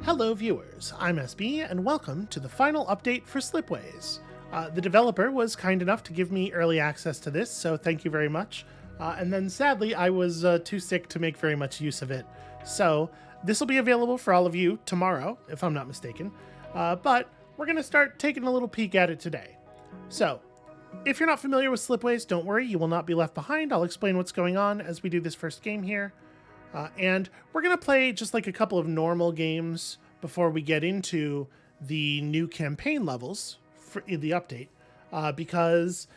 Hello viewers, I'm SB and welcome to the final update for Slipways. The developer was kind enough to give me early access to this, so thank you very much. And then sadly, I was too sick to make very much use of it. So this will be available for all of you tomorrow, if I'm not mistaken. But we're going to start taking a little peek at it today. So if you're not familiar with Slipways, don't worry, you will not be left behind. I'll explain what's going on as we do this first game here. And we're going to play just like a couple of normal games before we get into the new campaign levels in the update, because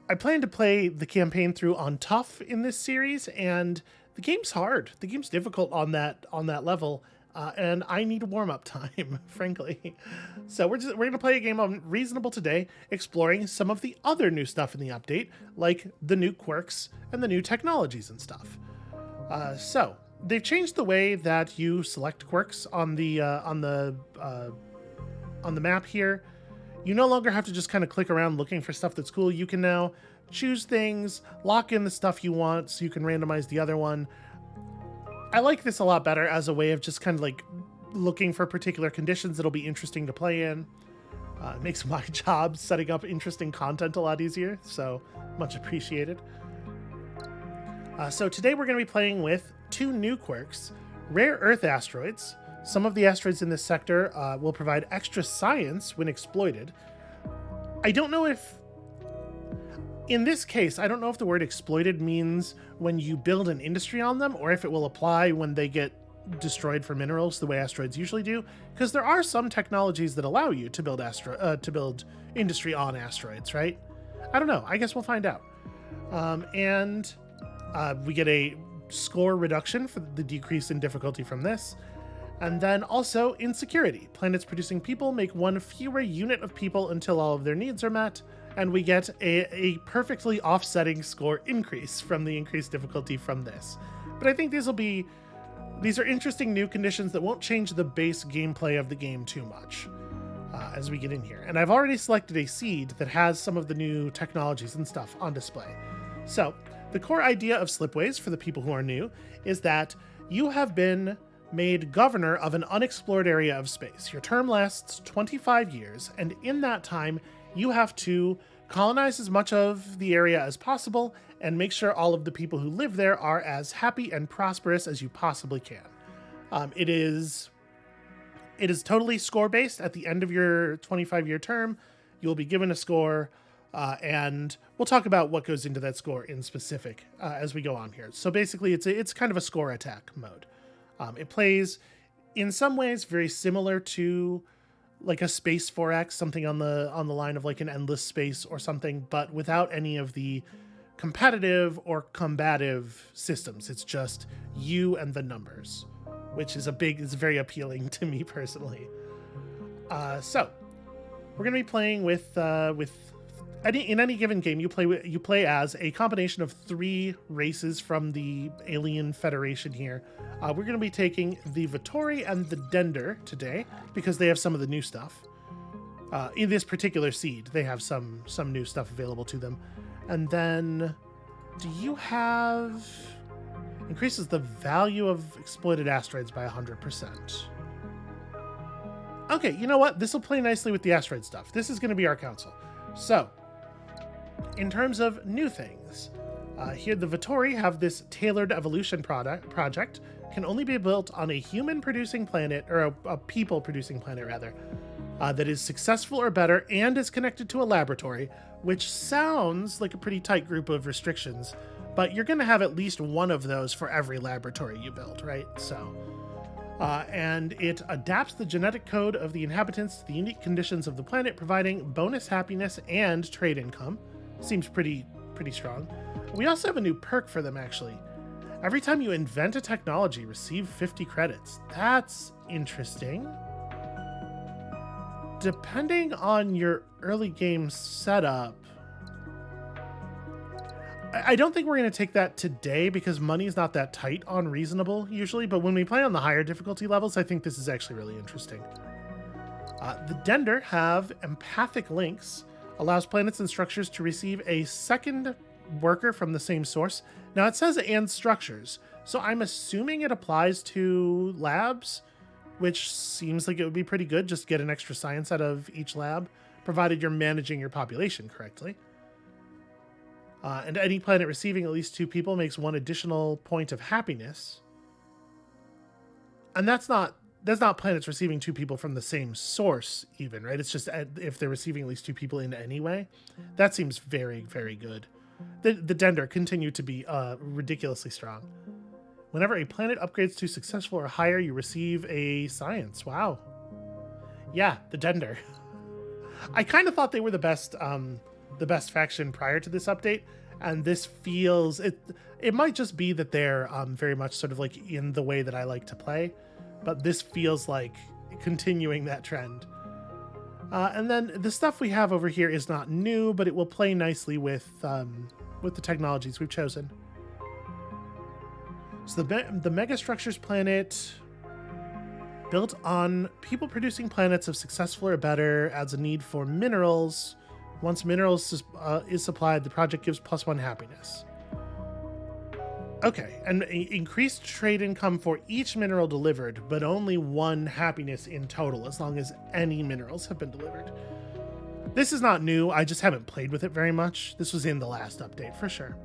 I plan to play the campaign through on tough in this series, and the game's hard. The game's difficult on that level, and I need a warm-up time, frankly. So we're going to play a game on reasonable today, exploring some of the other new stuff in the update, like the new quirks and the new technologies and stuff. So they've changed the way that you select quirks on the map here. You no longer have to just kind of click around looking for stuff that's cool. You can now choose things, lock in the stuff you want, so you can randomize the other one. I like this a lot better as a way of just kind of like looking for particular conditions that'll be interesting to play in. It makes my job setting up interesting content a lot easier, so much appreciated. So today we're going to be playing with two new quirks, rare Earth asteroids. Some of the asteroids in this sector will provide extra science when exploited. I don't know if, in this case, I don't know if the word exploited means when you build an industry on them, or if it will apply when they get destroyed for minerals the way asteroids usually do, because there are some technologies that allow you to build industry on asteroids, right? I don't know. I guess we'll find out. We get a score reduction for the decrease in difficulty from this. And then also insecurity. Planets producing people make one fewer unit of people until all of their needs are met. And we get a perfectly offsetting score increase from the increased difficulty from this. But I think these are interesting new conditions that won't change the base gameplay of the game too much as we get in here. And I've already selected a seed that has some of the new technologies and stuff on display. So the core idea of Slipways, for the people who are new, is that you have been made governor of an unexplored area of space. Your term lasts 25 years, and in that time, you have to colonize as much of the area as possible and make sure all of the people who live there are as happy and prosperous as you possibly can. It is totally score-based. At the end of your 25-year term, you'll be given a score, and we'll talk about what goes into that score in specific as we go on here. So basically, it's kind of a score attack mode. It plays in some ways very similar to like a Space 4X, something on the line of like an Endless Space or something, but without any of the competitive or combative systems. It's just you and the numbers, which is very appealing to me personally. So we're going to be playing with in any given game, you play as a combination of 3 races from the Alien Federation here. We're going to be taking the Vittori and the Dender today because they have some of the new stuff. In this particular seed, they have some new stuff available to them. And then, do you have... Increases the value of exploited asteroids by 100%. Okay, you know what? This will play nicely with the asteroid stuff. This is going to be our council. So, in terms of new things, here the Vittori have this tailored evolution project, can only be built on a human-producing planet, or a people-producing planet, rather, that is successful or better and is connected to a laboratory, which sounds like a pretty tight group of restrictions, but you're going to have at least one of those for every laboratory you build, right? So, and it adapts the genetic code of the inhabitants to the unique conditions of the planet, providing bonus happiness and trade income. Seems pretty strong. We also have a new perk for them, actually. Every time you invent a technology, receive 50 credits. That's interesting. Depending on your early game setup, I don't think we're going to take that today because money is not that tight on reasonable usually, but when we play on the higher difficulty levels, I think this is actually really interesting. The Dender have empathic links, allows planets and structures to receive a second worker from the same source. Now it says and structures, so I'm assuming it applies to labs, which seems like it would be pretty good. Just get an extra science out of each lab, provided you're managing your population correctly. And any planet receiving at least 2 people makes 1 additional point of happiness. And that's not planets receiving 2 people from the same source even, right? It's just if they're receiving at least 2 people in any way. That seems very, very good. The Dender continue to be ridiculously strong. Whenever a planet upgrades to successful or higher, you receive a science. Wow. Yeah, the Dender. I kind of thought they were the best faction prior to this update, and this feels it might just be that they're very much sort of like in the way that I like to play, but this feels like continuing that trend. And then the stuff we have over here is not new, but it will play nicely with the technologies we've chosen. So the megastructures planet, built on people producing planets of successful or better, adds a need for minerals. Once minerals is supplied, the project gives +1 happiness. Okay, and increased trade income for each mineral delivered, but only 1 happiness in total, as long as any minerals have been delivered. This is not new, I just haven't played with it very much. This was in the last update, for sure.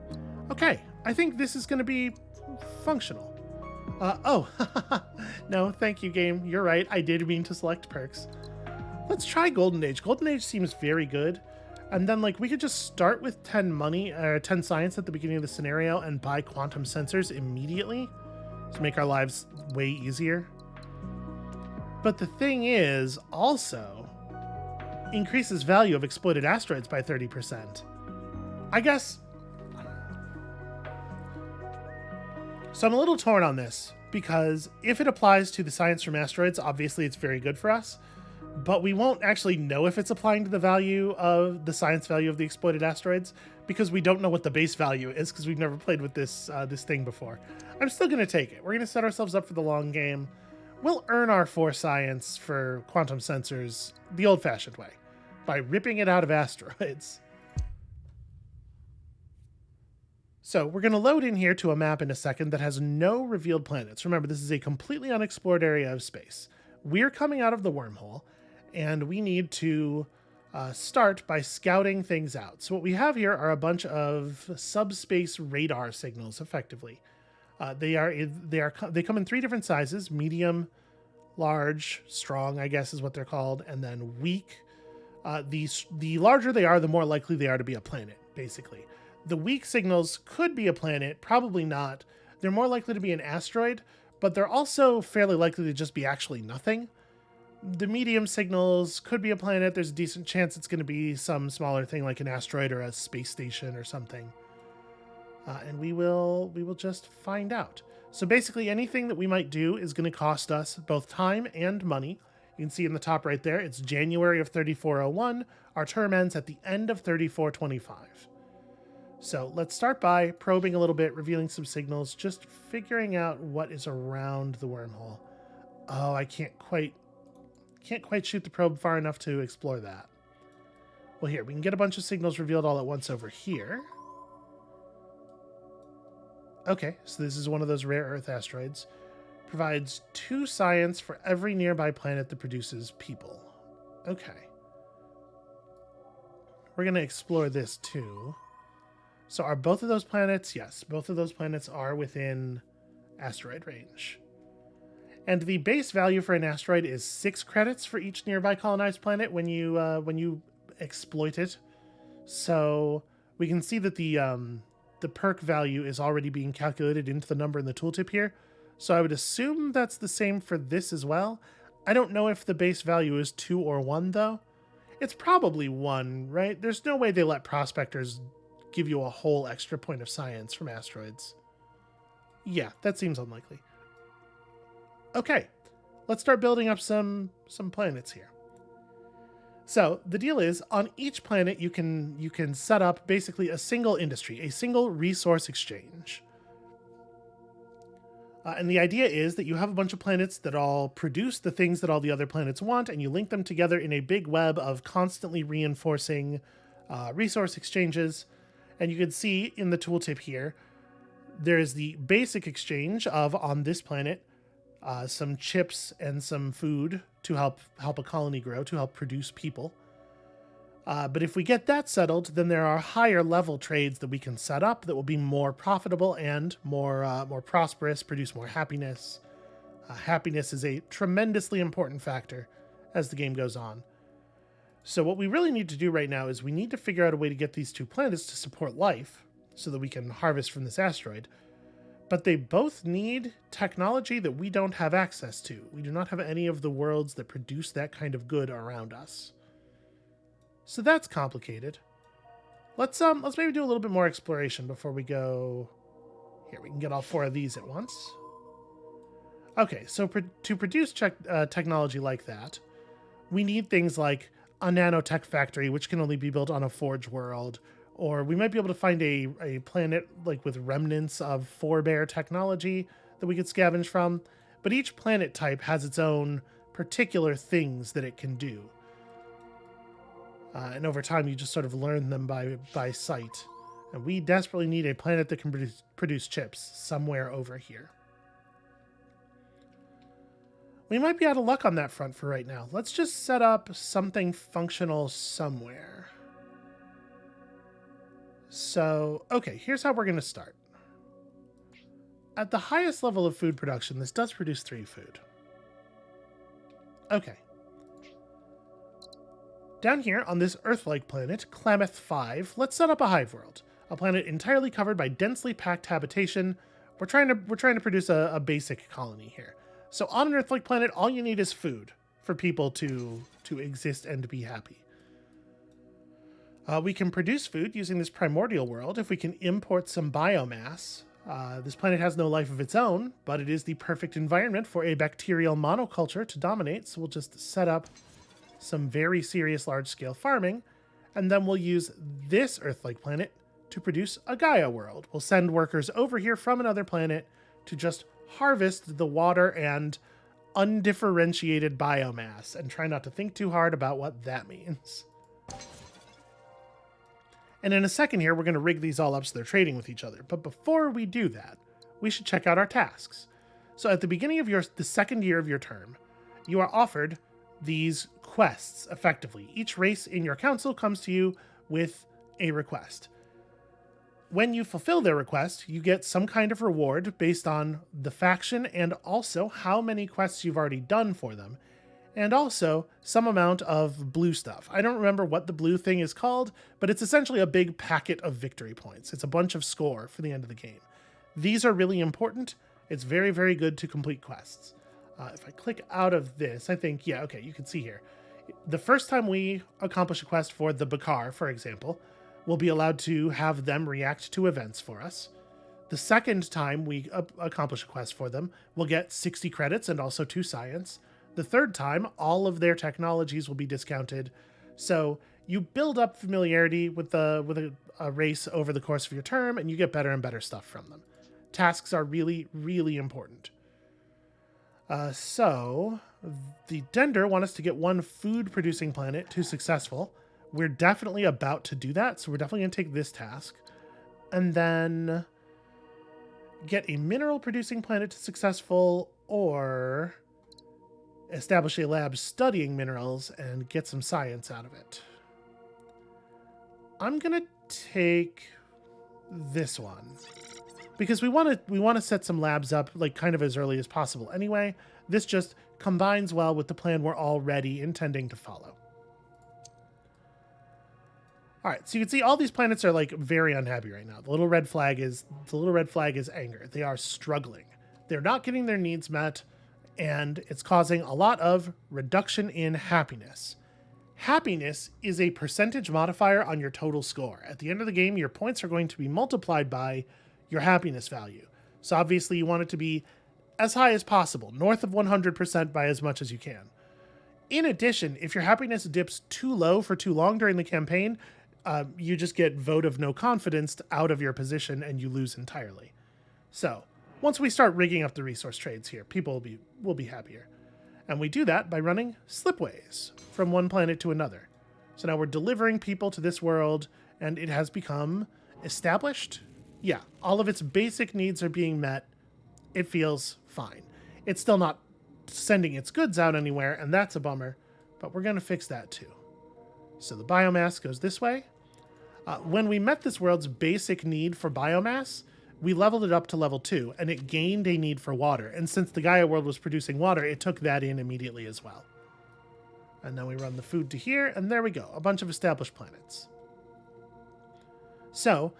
Okay, I think this is going to be functional. Oh, no, thank you, game. You're right, I did mean to select perks. Let's try Golden Age. Golden Age seems very good. And then, like, we could just start with 10 money, or 10 science at the beginning of the scenario and buy quantum sensors immediately to make our lives way easier. But the thing is, also, increases value of exploited asteroids by 30%. I guess... So I'm a little torn on this, because if it applies to the science from asteroids, obviously it's very good for us. But we won't actually know if it's applying to the value of the science value of the exploited asteroids, because we don't know what the base value is, because we've never played with this this thing before. I'm still going to take it. We're going to set ourselves up for the long game. We'll earn our 4 science for quantum sensors the old-fashioned way, by ripping it out of asteroids. So we're going to load in here to a map in a second that has no revealed planets. Remember, this is a completely unexplored area of space. We're coming out of the wormhole, and we need to start by scouting things out. So what we have here are a bunch of subspace radar signals, effectively. They come in 3 different sizes: medium, large, strong, I guess is what they're called, and then weak. The larger they are, the more likely they are to be a planet, basically. The weak signals could be a planet, probably not. They're more likely to be an asteroid, but they're also fairly likely to just be actually nothing. The medium signals could be a planet. There's a decent chance it's going to be some smaller thing like an asteroid or a space station or something. And we will just find out. So basically anything that we might do is going to cost us both time and money. You can see in the top right there, it's January of 3401. Our term ends at the end of 3425. So let's start by probing a little bit, revealing some signals, just figuring out what is around the wormhole. Oh, I can't quite shoot the probe far enough to explore that. Well, here, we can get a bunch of signals revealed all at once over here. Okay, so this is one of those rare Earth asteroids. Provides 2 science for every nearby planet that produces people. Okay. We're going to explore this too. So are both of those planets? Yes, both of those planets are within asteroid range. And the base value for an asteroid is 6 credits for each nearby colonized planet when you exploit it. So we can see that the perk value is already being calculated into the number in the tooltip here. So I would assume that's the same for this as well. I don't know if the base value is 2 or 1 though. It's probably 1, right? There's no way they let prospectors give you a whole extra point of science from asteroids. Yeah, that seems unlikely. Okay, let's start building up some planets here. So the deal is, on each planet you can set up basically a single industry, a single resource exchange. And the idea is that you have a bunch of planets that all produce the things that all the other planets want, and you link them together in a big web of constantly reinforcing resource exchanges. And you can see in the tooltip here, there is the basic exchange of, on this planet, some chips and some food to help a colony grow, to help produce people. But if we get that settled, then there are higher level trades that we can set up that will be more profitable and more prosperous, produce more happiness. Happiness is a tremendously important factor as the game goes on. So what we really need to do right now is we need to figure out a way to get these 2 planets to support life so that we can harvest from this asteroid. But they both need technology that we don't have access to. We do not have any of the worlds that produce that kind of good around us. So that's complicated. Let's maybe do a little bit more exploration before we go. Here, we can get all 4 of these at once. Okay, so to produce technology like that, we need things like a nanotech factory, which can only be built on a forge world, or we might be able to find a planet like with remnants of forebear technology that we could scavenge from. But each planet type has its own particular things that it can do. And over time, you just sort of learn them by sight. And we desperately need a planet that can produce chips somewhere over here. We might be out of luck on that front for right now. Let's just set up something functional somewhere. So, okay, here's how we're going to start. At the highest level of food production, this does produce 3 food. Okay. Down here on this Earth-like planet, Klamath 5, let's set up a hive world. A planet entirely covered by densely packed habitation. We're trying to produce a basic colony here. So on an Earth-like planet, all you need is food for people to exist and be happy. We can produce food using this primordial world if we can import some biomass. This planet has no life of its own, but it is the perfect environment for a bacterial monoculture to dominate. So we'll just set up some very serious large-scale farming, and then we'll use this Earth-like planet to produce a Gaia world. We'll send workers over here from another planet to just harvest the water and undifferentiated biomass and try not to think too hard about what that means. And in a second here, we're going to rig these all up so they're trading with each other. But before we do that, we should check out our tasks. So at the beginning of the second year of your term, you are offered these quests, effectively. Each race in your council comes to you with a request. When you fulfill their request, you get some kind of reward based on the faction and also how many quests you've already done for them, and also some amount of blue stuff. I don't remember what the blue thing is called, but it's essentially a big packet of victory points. It's a bunch of score for the end of the game. These are really important. It's very, very good to complete quests. If I click out of this, I think, yeah, okay, you can see here. The first time we accomplish a quest for the Bakar, for example, we'll be allowed to have them react to events for us. The second time we accomplish a quest for them, we'll get 60 credits and also 2 science. The third time, all of their technologies will be discounted. So you build up familiarity with a race over the course of your term, and you get better and better stuff from them. Tasks are really, really important. So the Dender want us to get 1 food-producing planet to successful. We're definitely about to do that, so we're definitely going to take this task. And then get a mineral-producing planet to successful, or establish a lab studying minerals and get some science out of it. I'm going to take this one, because we want to set some labs up like kind of as early as possible anyway. This just combines well with the plan we're already intending to follow. All right, so you can see all these planets are like very unhappy right now. The little red flag is anger. They are struggling. They're not getting their needs met, and it's causing a lot of reduction in happiness. Happiness is a percentage modifier on your total score. At the end of the game, your points are going to be multiplied by your happiness value. So obviously you want it to be as high as possible, north of 100% by as much as you can. In addition, if your happiness dips too low for too long during the campaign, you just get vote of no confidence out of your position and you lose entirely. So once we start rigging up the resource trades here, people will be happier. And we do that by running Slipways from one planet to another. So now we're delivering people to this world, and it has become established. Yeah, all of its basic needs are being met. It feels fine. It's still not sending its goods out anywhere, and that's a bummer, but we're going to fix that too. So the biomass goes this way. When we met this world's basic need for biomass, we leveled it up to level 2, and it gained a need for water. And since the Gaia world was producing water, it took that in immediately as well. And then we run the food to here, and there we go. A bunch of established planets. So,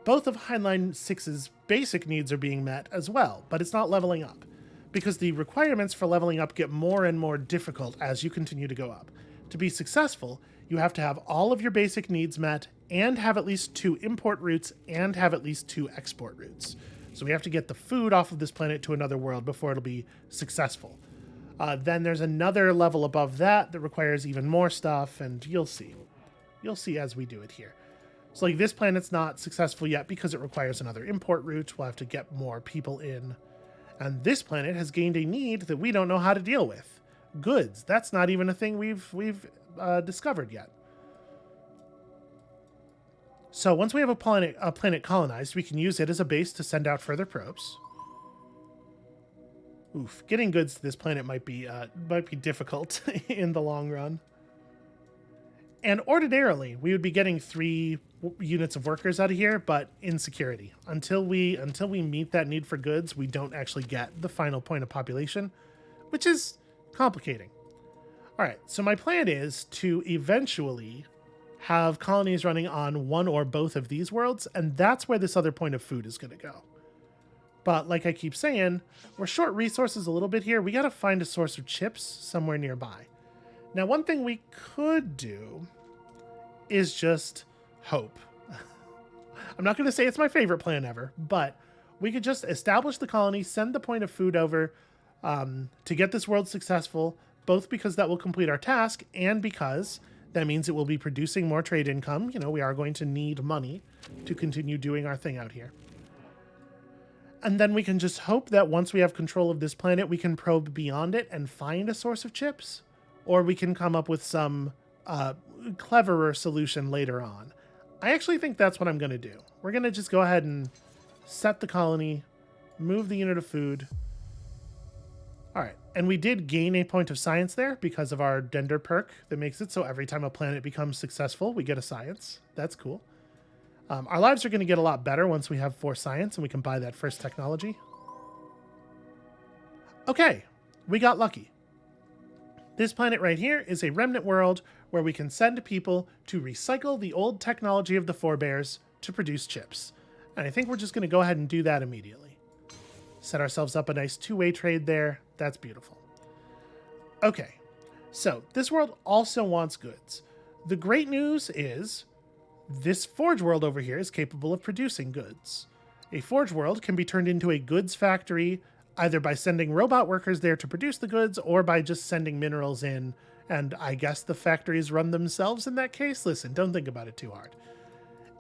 both of Heinlein 6's basic needs are being met as well, but it's not leveling up, because the requirements for leveling up get more and more difficult as you continue to go up. To be successful, you have to have all of your basic needs met, and have at least 2 import routes, and have at least 2 export routes. So we have to get the food off of this planet to another world before it'll be successful. Then there's another level above that that requires even more stuff, and you'll see. You'll see as we do it here. So like this planet's not successful yet because it requires another import route. We'll have to get more people in. And this planet has gained a need that we don't know how to deal with. Goods. That's not even a thing we've discovered yet. So once we have a planet colonized, we can use it as a base to send out further probes. Oof, getting goods to this planet might be difficult in the long run. And ordinarily, we would be getting 3 units of workers out of here, but insecurity. Until we meet that need for goods, we don't actually get the final point of population, which is complicating. All right, so my plan is to eventually have colonies running on one or both of these worlds, and that's where this other point of food is going to go. But like I keep saying, we're short resources a little bit here. We got to find a source of chips somewhere nearby. Now, one thing we could do is just hope. I'm not going to say it's my favorite plan ever, but we could just establish the colony, send the point of food over to get this world successful, both because that will complete our task and because that means it will be producing more trade income. You know, we are going to need money to continue doing our thing out here. And then we can just hope that once we have control of this planet, we can probe beyond it and find a source of chips. Or we can come up with some cleverer solution later on. I actually think that's what I'm going to do. We're going to just go ahead and set the colony, move the unit of food. All right. And we did gain a point of science there because of our Dender perk that makes it so every time a planet becomes successful, we get a science. That's cool. Our lives are going to get a lot better once we have 4 science and we can buy that first technology. Okay, we got lucky. This planet right here is a remnant world where we can send people to recycle the old technology of the forebears to produce chips. And I think we're just going to go ahead and do that immediately. Set ourselves up a nice 2-way trade there. That's beautiful. Okay, so this world also wants goods. The great news is this forge world over here is capable of producing goods. A forge world can be turned into a goods factory either by sending robot workers there to produce the goods or by just sending minerals in, and I guess the factories run themselves in that case. Listen, don't think about it too hard.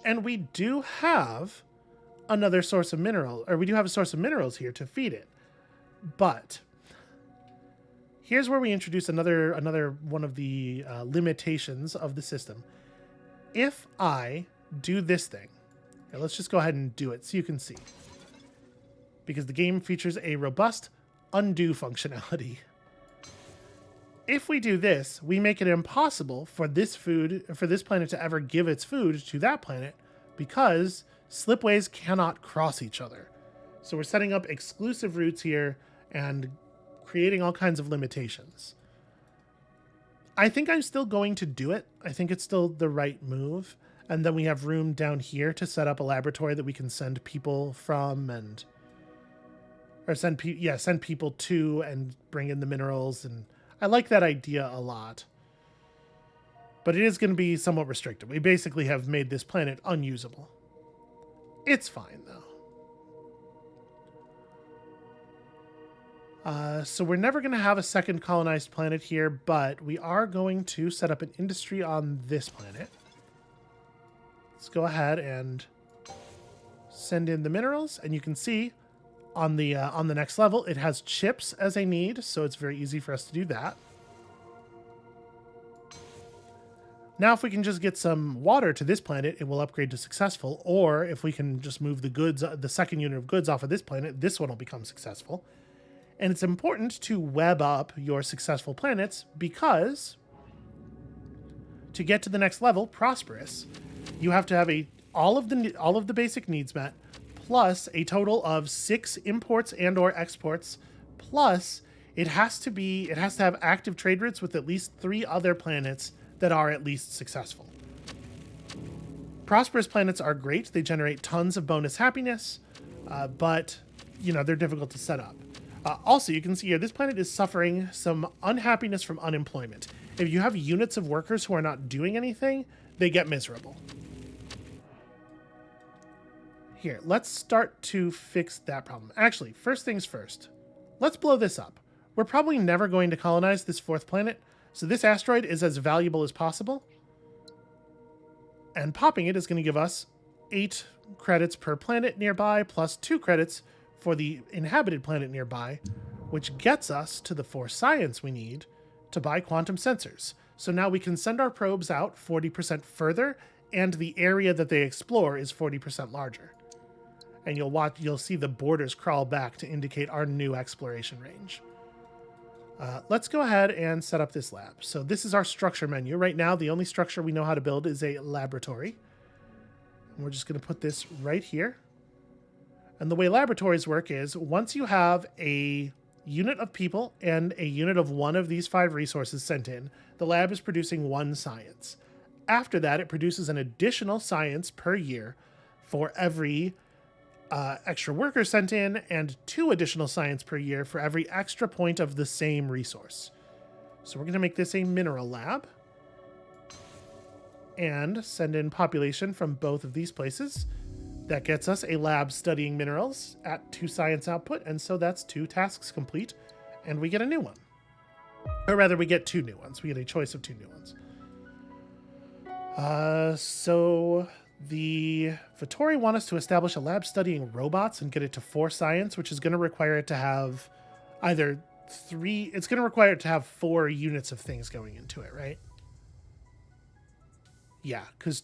And we do have another source of mineral, or we do have a source of minerals here to feed it. But here's where we introduce another one of the limitations of the system. If I do this thing, now let's just go ahead and do it so you can see. Because the game features a robust undo functionality. If we do this, we make it impossible for this planet to ever give its food to that planet because slipways cannot cross each other. So we're setting up exclusive routes here and creating all kinds of limitations. I think I'm still going to do it. I think it's still the right move. And then we have room down here to set up a laboratory that we can send people from send people to and bring in the minerals. And I like that idea a lot. But it is going to be somewhat restricted. We basically have made this planet unusable. It's fine, though. So we're never going to have a second colonized planet here, but we are going to set up an industry on this planet. Let's go ahead and send in the minerals, and you can see on the next level it has chips as a need, so it's very easy for us to do that. Now, if we can just get some water to this planet, it will upgrade to successful. Or if we can just move the second unit of goods off of this planet, this one will become successful. And it's important to web up your successful planets because to get to the next level, prosperous, you have to have all of the basic needs met, plus a total of 6 imports and or exports, plus it has to have active trade routes with at least 3 other planets that are at least successful. Prosperous planets are great. They generate tons of bonus happiness, but they're difficult to set up. Also, you can see here, this planet is suffering some unhappiness from unemployment. If you have units of workers who are not doing anything, they get miserable. Here, let's start to fix that problem. Actually, first things first, let's blow this up. We're probably never going to colonize this 4th planet, so this asteroid is as valuable as possible. And popping it is going to give us 8 credits per planet nearby, plus 2 credits for the inhabited planet nearby, which gets us to the 4 science we need to buy quantum sensors. So now we can send our probes out 40% further, and the area that they explore is 40% larger. And you'll see the borders crawl back to indicate our new exploration range. Let's go ahead and set up this lab. So this is our structure menu. Right now, the only structure we know how to build is a laboratory. And we're just going to put this right here. And the way laboratories work is once you have a unit of people and a unit of one of these 5 resources sent in, the lab is producing 1 science. After that, it produces an additional science per year for every extra worker sent in, and 2 additional science per year for every extra point of the same resource. So we're going to make this a mineral lab and send in population from both of these places. That gets us a lab studying minerals at 2 science output, and so that's 2 tasks complete, and we get a new one. Or rather, we get 2 new ones. We get a choice of 2 new ones. So the Vittori want us to establish a lab studying robots and get it to 4 science, which is going to require it to have either 3... It's going to require it to have 4 units of things going into it, right? Yeah, because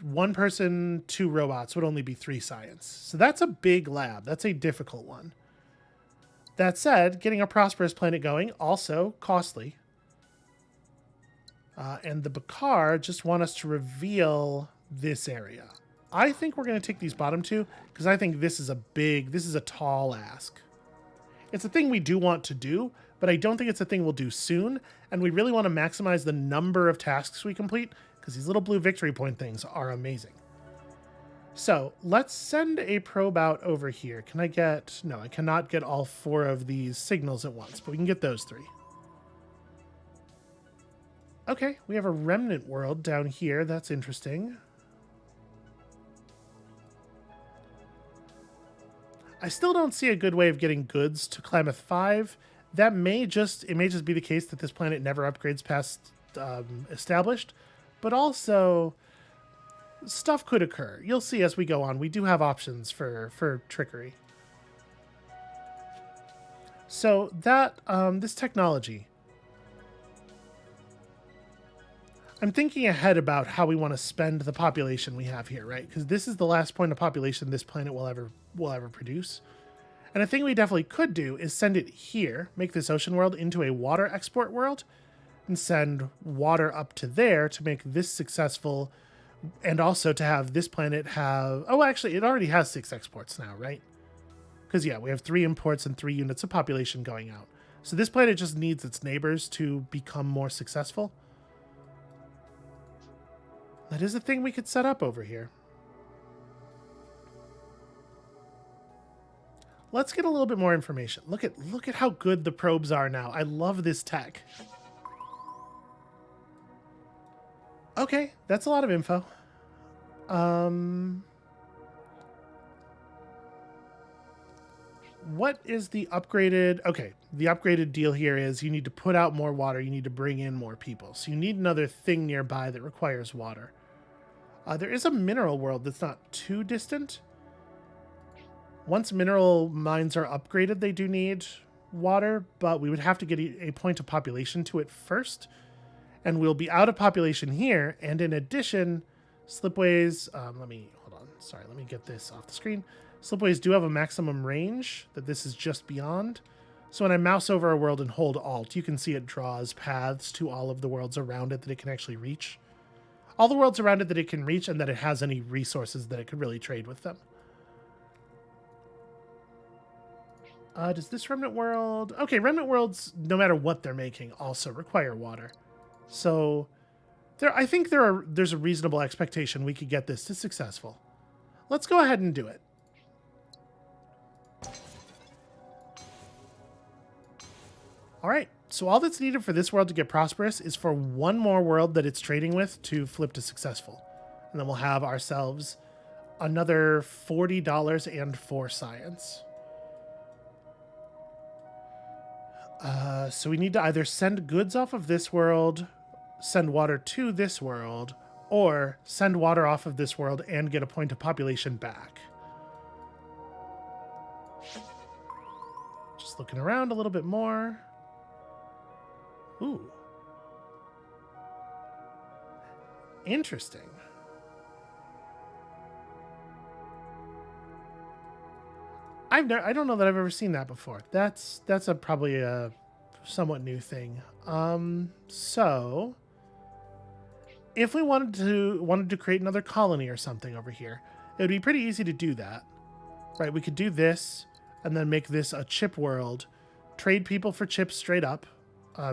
1 person, 2 robots would only be 3 science. So that's a big lab. That's a difficult one. That said, getting a prosperous planet going, also costly. And the Bakar just want us to reveal this area. I think we're going to take these bottom 2 because I think this is a tall ask. It's a thing we do want to do, but I don't think it's a thing we'll do soon. And we really want to maximize the number of tasks we complete because these little blue victory point things are amazing. So let's send a probe out over here. Can I get... No, I cannot get all 4 of these signals at once, but we can get those 3. Okay, we have a remnant world down here. That's interesting. I still don't see a good way of getting goods to Klamath 5. It may just be the case that this planet never upgrades past established, but also stuff could occur. You'll see as we go on. We do have options for trickery. So that this technology, I'm thinking ahead about how we want to spend the population we have here, right? Because this is the last point of population this planet will ever produce. And a thing we definitely could do is send it here, make this ocean world into a water export world, and send water up to there to make this successful, and also to have this planet have... Oh, actually, it already has 6 exports now, right? Because, yeah, we have 3 imports and 3 units of population going out. So this planet just needs its neighbors to become more successful. That is a thing we could set up over here. Let's get a little bit more information. Look at how good the probes are now. I love this tech. Okay, that's a lot of info. What is the upgraded... Okay, the upgraded deal here is you need to put out more water. You need to bring in more people. So you need another thing nearby that requires water. There is a mineral world that's not too distant. Once mineral mines are upgraded, they do need water, but we would have to get a point of population to it first. And we'll be out of population here. And in addition, Slipways... let me get this off the screen. Slipways do have a maximum range that this is just beyond. So when I mouse over a world and hold Alt, you can see it draws paths to all of the worlds around it that it can actually reach. All the worlds around it that it can reach, and that it has any resources that it could really trade with them. Does this Remnant World... Okay, Remnant Worlds, no matter what they're making, also require water. So I think there's a reasonable expectation we could get this to successful. Let's go ahead and do it. All right, so all that's needed for this world to get prosperous is for one more world that it's trading with to flip to successful. And then we'll have ourselves another $40 and 4 science. So we need to either send goods off of this world, send water to this world, or send water off of this world and get a point of population back. Just looking around a little bit more. Ooh. Interesting. I don't know that I've ever seen that before. That's probably a somewhat new thing. So if we wanted to create another colony or something over here, it would be pretty easy to do that. Right, we could do this and then make this a chip world, trade people for chips straight up,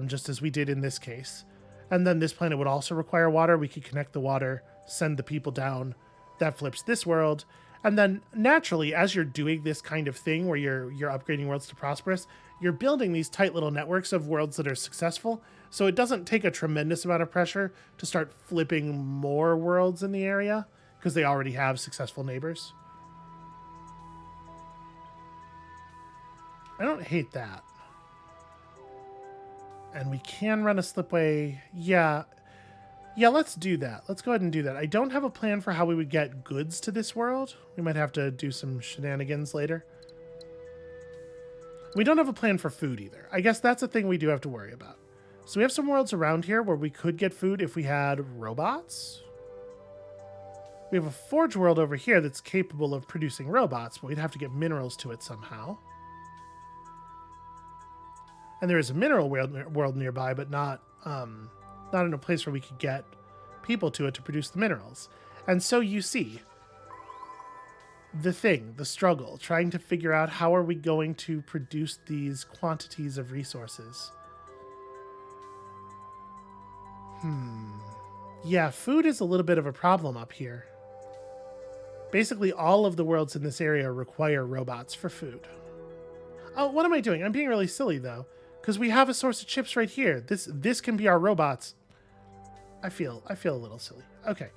just as we did in this case. And then this planet would also require water. We could connect the water, send the people down. That flips this world. And then naturally, as you're doing this kind of thing where you're upgrading worlds to prosperous, you're building these tight little networks of worlds that are successful. So it doesn't take a tremendous amount of pressure to start flipping more worlds in the area because they already have successful neighbors. I don't hate that. And we can run a slipway. Yeah, let's do that. Let's go ahead and do that. I don't have a plan for how we would get goods to this world. We might have to do some shenanigans later. We don't have a plan for food either. I guess that's a thing we do have to worry about. So we have some worlds around here where we could get food if we had robots. We have a forge world over here that's capable of producing robots, but we'd have to get minerals to it somehow. And there is a mineral world nearby, but not in a place where we could get people to it to produce the minerals. And so you see the struggle, trying to figure out how are we going to produce these quantities of resources. Yeah, food is a little bit of a problem up here. Basically, all of the worlds in this area require robots for food. Oh, what am I doing? I'm being really silly, though. Because we have a source of chips right here. This can be our robots. I feel a little silly. Okay.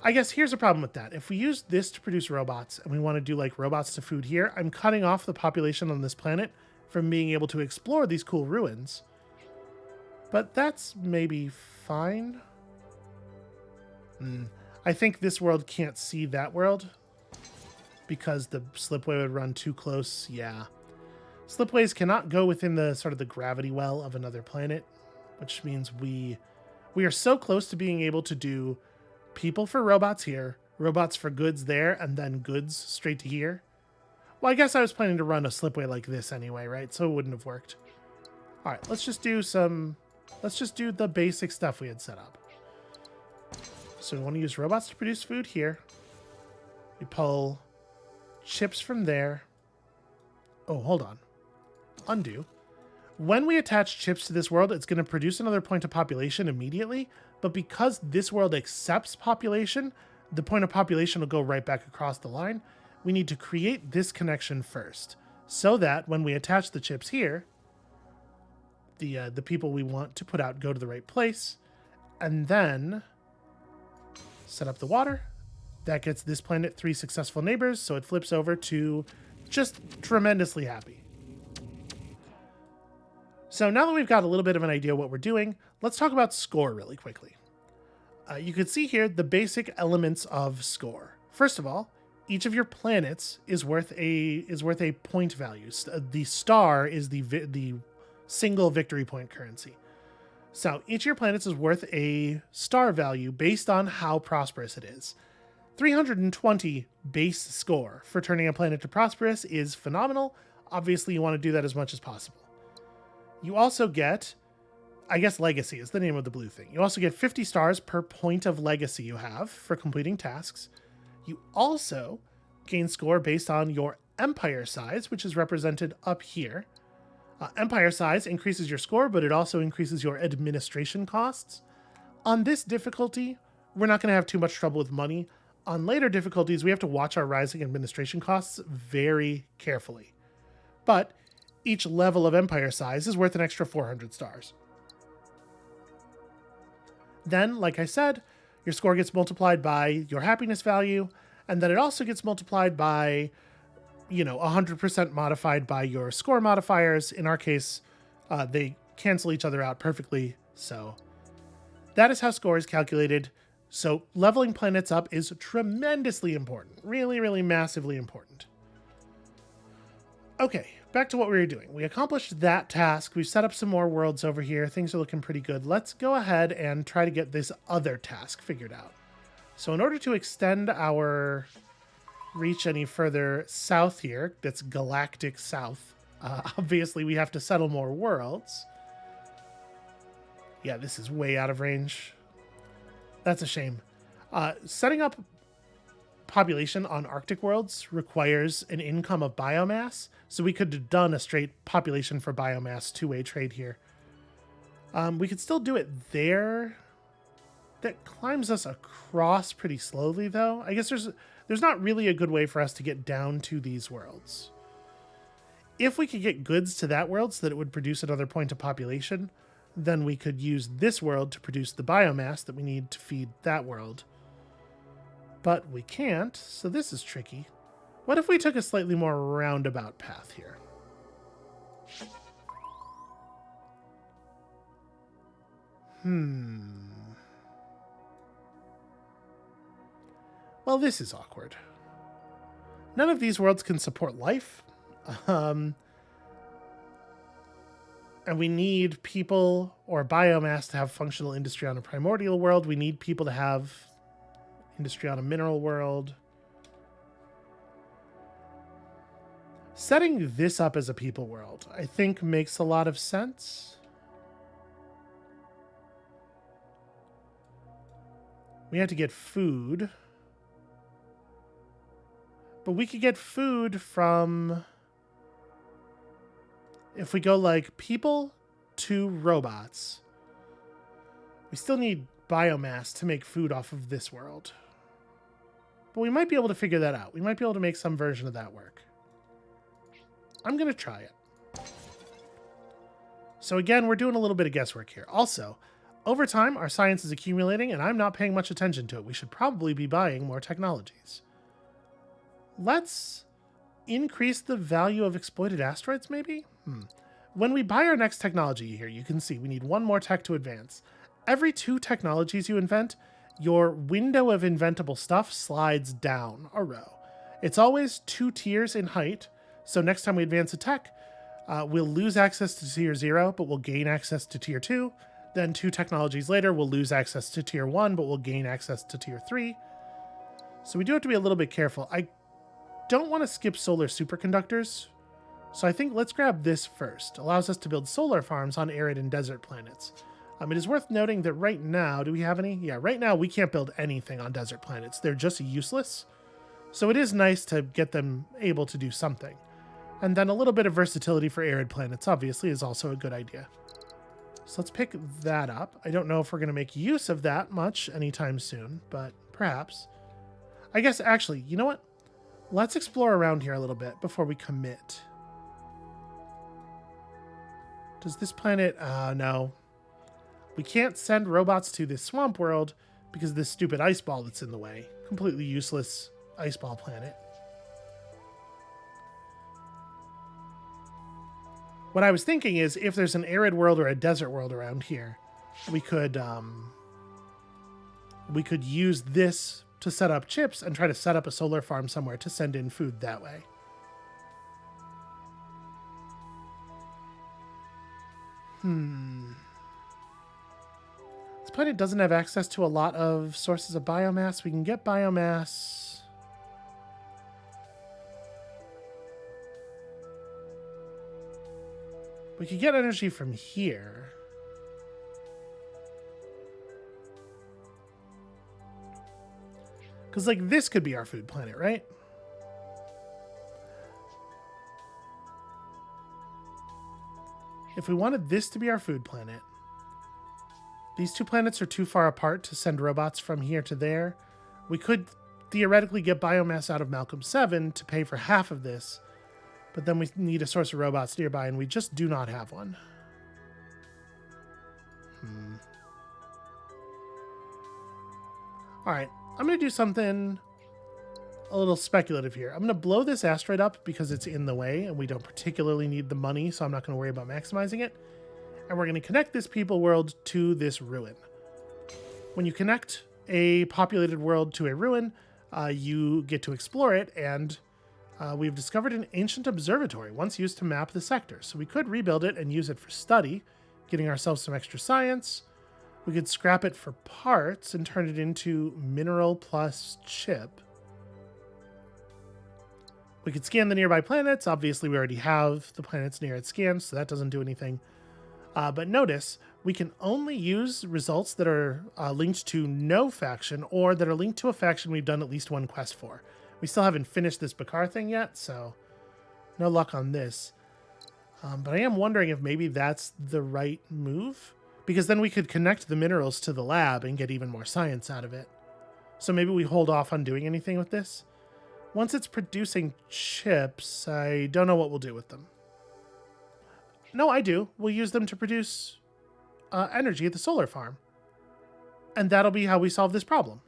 I guess here's a problem with that. If we use this to produce robots and we want to do like robots to food here, I'm cutting off the population on this planet from being able to explore these cool ruins. But that's maybe fine. I think this world can't see that world because the slipway would run too close. Yeah. Slipways cannot go within the sort of the gravity well of another planet, which means we are so close to being able to do people for robots here, robots for goods there, and then goods straight to here. Well, I guess I was planning to run a slipway like this anyway, right? So it wouldn't have worked. All right, let's just do the basic stuff we had set up. So we want to use robots to produce food here. We pull chips from there. Oh, hold on. Undo. When we attach chips to this world, it's going to produce another point of population immediately, but because this world accepts population, the point of population will go right back across the line. We need to create this connection first, so that when we attach the chips here, the people we want to put out go to the right place, and then set up the water. That gets this planet 3 successful neighbors, so it flips over to just tremendously happy. So now that we've got a little bit of an idea what we're doing, let's talk about score really quickly. You can see here the basic elements of score. First of all, each of your planets is worth a point value. The star is the single victory point currency. So each of your planets is worth a star value based on how prosperous it is. 320 base score for turning a planet to prosperous is phenomenal. Obviously, you want to do that as much as possible. You also get, I guess legacy is the name of the blue thing. You also get 50 stars per point of legacy you have for completing tasks. You also gain score based on your empire size, which is represented up here. Empire size increases your score, but it also increases your administration costs. On this difficulty, we're not going to have too much trouble with money. On later difficulties, we have to watch our rising administration costs very carefully. But each level of empire size is worth an extra 400 stars. Then, like I said, your score gets multiplied by your happiness value, and then it also gets multiplied by, 100% modified by your score modifiers. In our case, they cancel each other out perfectly. So that is how score is calculated. So leveling planets up is tremendously important. Really, really massively important. Okay, back to what we were doing. We accomplished that task. We've set up some more worlds over here. Things are looking pretty good. Let's go ahead and try to get this other task figured out. So in order to extend our reach any further south here, that's galactic south, obviously we have to settle more worlds. Yeah, this is way out of range. That's a shame. Setting up population on Arctic worlds requires an income of biomass, so we could have done a straight population for biomass two-way trade here. We could still do it there. That climbs us across pretty slowly, though. I guess there's not really a good way for us to get down to these worlds. If we could get goods to that world so that it would produce another point of population, then we could use this world to produce the biomass that we need to feed that world. But we can't, so this is tricky. What if we took a slightly more roundabout path here? Well, this is awkward. None of these worlds can support life. And we need people or biomass to have functional industry on a primordial world. We need people to have industry on a mineral world. Setting this up as a people world, I think, makes a lot of sense. We have to get food. But we could get food from... If we go like people to robots, we still need biomass to make food off of this world. But we might be able to figure that out. We might be able to make some version of that work. I'm going to try it. So again, we're doing a little bit of guesswork here. Also, over time, our science is accumulating, and I'm not paying much attention to it. We should probably be buying more technologies. Let's increase the value of exploited asteroids, maybe? When we buy our next technology here, you can see we need one more tech to advance. Every 2 technologies you invent, your window of inventable stuff slides down a row. It's always 2 tiers in height, so next time we advance a tech, we'll lose access to tier 0, but we'll gain access to tier 2. Then 2 technologies later, we'll lose access to tier 1, but we'll gain access to tier 3. So we do have to be a little bit careful. I don't want to skip solar superconductors, so I think let's grab this first. Allows us to build solar farms on arid and desert planets. It is worth noting that right now, do we have any? Yeah, right now we can't build anything on desert planets. They're just useless. So it is nice to get them able to do something. And then a little bit of versatility for arid planets, obviously, is also a good idea. So let's pick that up. I don't know if we're going to make use of that much anytime soon, but perhaps. I guess, actually, you know what? Let's explore around here a little bit before we commit. Does this planet... no. We can't send robots to this swamp world because of this stupid ice ball that's in the way. Completely useless ice ball planet. What I was thinking is if there's an arid world or a desert world around here, we could use this to set up chips and try to set up a solar farm somewhere to send in food that way. This planet doesn't have access to a lot of sources of biomass. We can get biomass. We could get energy from here. Because, like, this could be our food planet, right? If we wanted this to be our food planet, these two planets are too far apart to send robots from here to there. We could theoretically get biomass out of Malcolm 7 to pay for half of this, but then we need a source of robots nearby, and we just do not have one. All right, I'm going to do something a little speculative here. I'm going to blow this asteroid up because it's in the way, and we don't particularly need the money, so I'm not going to worry about maximizing it. And we're going to connect this people world to this ruin. When you connect a populated world to a ruin, you get to explore it, and we've discovered an ancient observatory once used to map the sector. So we could rebuild it and use it for study, getting ourselves some extra science. We could scrap it for parts and turn it into mineral plus chip. We could scan the nearby planets. Obviously, we already have the planets near it scanned, so that doesn't do anything. But notice, we can only use results that are linked to no faction or that are linked to a faction we've done at least one quest for. We still haven't finished this Bakar thing yet, so no luck on this. But I am wondering if maybe that's the right move, because then we could connect the minerals to the lab and get even more science out of it. So maybe we hold off on doing anything with this. Once it's producing chips, I don't know what we'll do with them. No, I do. We'll use them to produce energy at the solar farm. And that'll be how we solve this problem.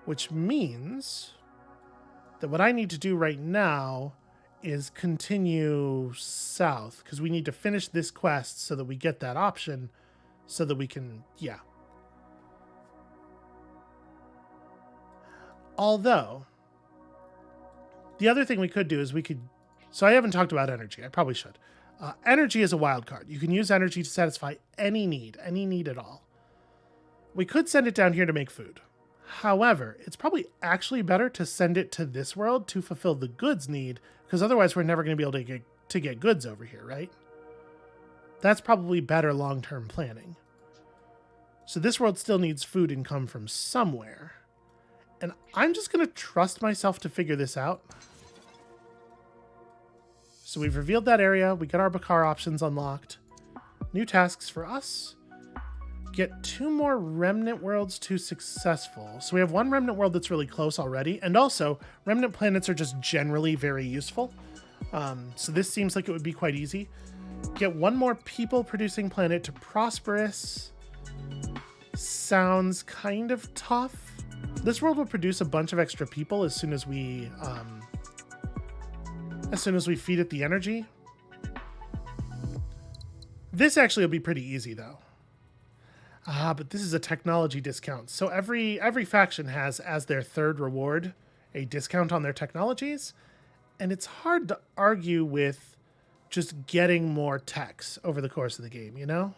Which means that what I need to do right now is continue south, because we need to finish this quest so that we get that option, so that we can, yeah. Although, the other thing we could do is we could... So I haven't talked about energy. I probably should. Energy is a wild card. You can use energy to satisfy any need at all. We could send it down here to make food. However, it's probably actually better to send it to this world to fulfill the goods need, because otherwise we're never going to be able to get goods over here, right? That's probably better long-term planning. So this world still needs food and come from somewhere. And I'm just going to trust myself to figure this out. So we've revealed that area. We got our Bakar options unlocked. New tasks for us. Get 2 more remnant worlds to successful. So we have 1 remnant world that's really close already. And also, remnant planets are just generally very useful. So this seems like it would be quite easy. Get 1 more people producing planet to prosperous. Sounds kind of tough. This world will produce a bunch of extra people as soon as we feed it the energy. This actually will be pretty easy though. But this is a technology discount. So every faction has as their third reward a discount on their technologies, and it's hard to argue with just getting more techs over the course of the game, you know?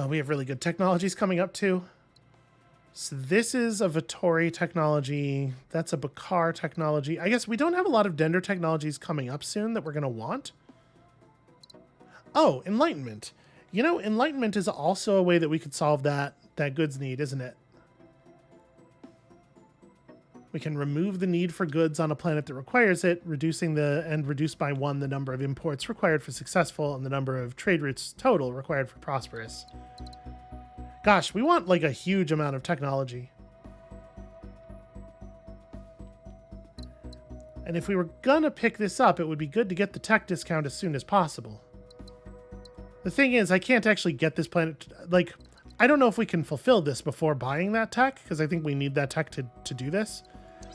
We have really good technologies coming up too. So this is a Vittori technology. That's a Bakar technology. I guess we don't have a lot of Dender technologies coming up soon that we're going to want. Oh, Enlightenment. You know, Enlightenment is also a way that we could solve that goods need, isn't it? We can remove the need for goods on a planet that requires it, reduce by 1 the number of imports required for successful and the number of trade routes total required for prosperous. Gosh, we want like a huge amount of technology. And if we were gonna pick this up, it would be good to get the tech discount as soon as possible. The thing is, I can't actually get this planet, like, I don't know if we can fulfill this before buying that tech, because I think we need that tech to do this.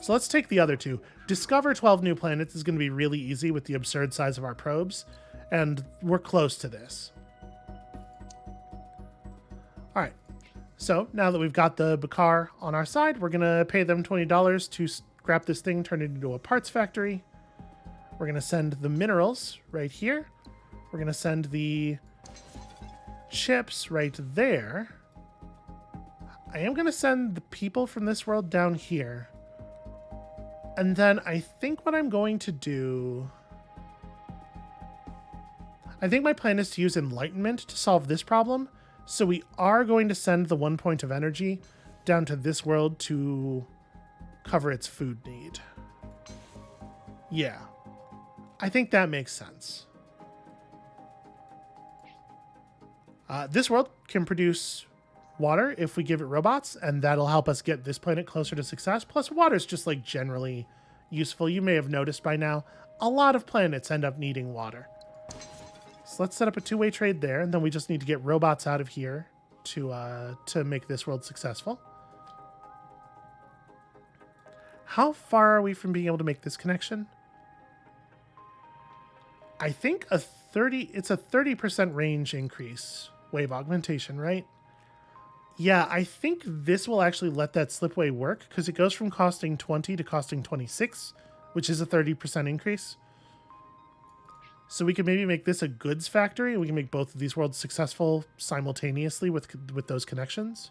So let's take the other 2. Discover 12 new planets is going to be really easy with the absurd size of our probes, and we're close to this. All right, so now that we've got the Bakar on our side, we're going to pay them $20 to scrap this thing, turn it into a parts factory. We're going to send the minerals right here. We're going to send the chips right there. I am going to send the people from this world down here. And then I think what I'm going to do... I think my plan is to use enlightenment to solve this problem. So we are going to send the 1 point of energy down to this world to cover its food need. Yeah. I think that makes sense. This world can produce water if we give it robots, and that'll help us get this planet closer to success. Plus, water is just like generally useful. You may have noticed by now, a lot of planets end up needing water. So let's set up a two-way trade there, and then we just need to get robots out of here to make this world successful. How far are we from being able to make this connection? I think it's a 30% range increase wave augmentation, right? Yeah, I think this will actually let that slipway work because it goes from costing 20 to costing 26, which is a 30% increase. So we can maybe make this a goods factory, and we can make both of these worlds successful simultaneously with those connections.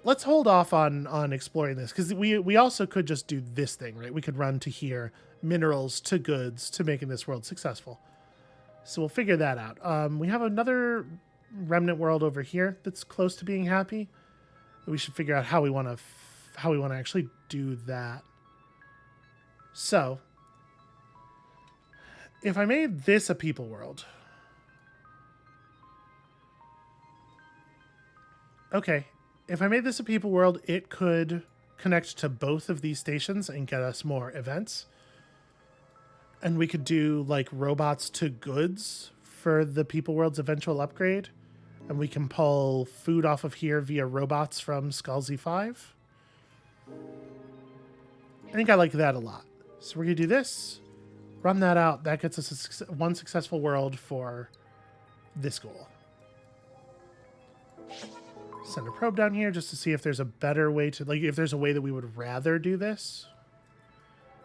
Let's hold off on exploring this, because we also could just do this thing, right? We could run to here, minerals to goods, to making this world successful. So we'll figure that out. We have another remnant world over here that's close to being happy. We should figure out how we want to actually do that. So, if I made this a people world. Okay. If I made this a people world, it could connect to both of these stations and get us more events. And we could do like robots to goods for the people world's eventual upgrade. And we can pull food off of here via robots from Skullsy 5. I think I like that a lot. So we're going to do this. Run that out. That gets us one successful world for this goal. Send a probe down here just to see if there's a better way to, like, if there's a way that we would rather do this.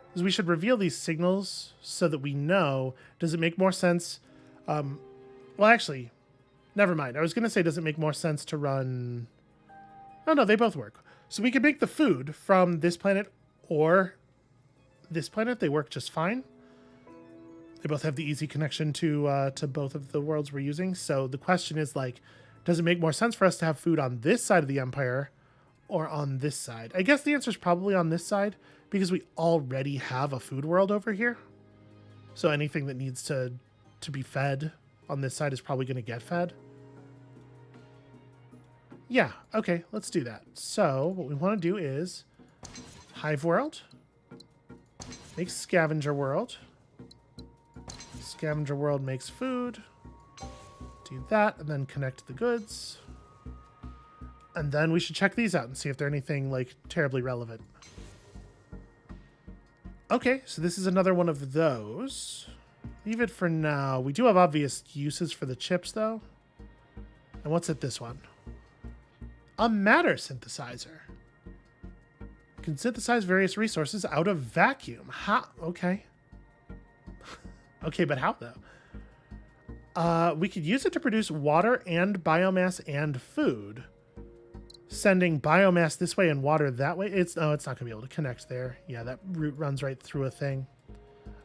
Because we should reveal these signals so that we know, does it make more sense? Well, actually, never mind. I was going to say, does it make more sense to run... Oh, no, they both work. So we can make the food from this planet or this planet. They work just fine. They both have the easy connection to both of the worlds we're using. So the question is, like, does it make more sense for us to have food on this side of the Empire or on this side? I guess the answer is probably on this side because we already have a food world over here. So anything that needs to be fed on this side is probably going to get fed. Yeah, okay, let's do that. So what we want to do is Hive World, make Scavenger World. Scavenger World makes food. Do that, and then connect the goods. And then we should check these out and see if they're anything, like, terribly relevant. Okay, so this is another one of those. Leave it for now. We do have obvious uses for the chips, though. And what's at this one? A matter synthesizer. Can synthesize various resources out of vacuum. How? Okay. Okay, but how, though? We could use it to produce water and biomass and food. Sending biomass this way and water that way. It's not going to be able to connect there. Yeah, that route runs right through a thing.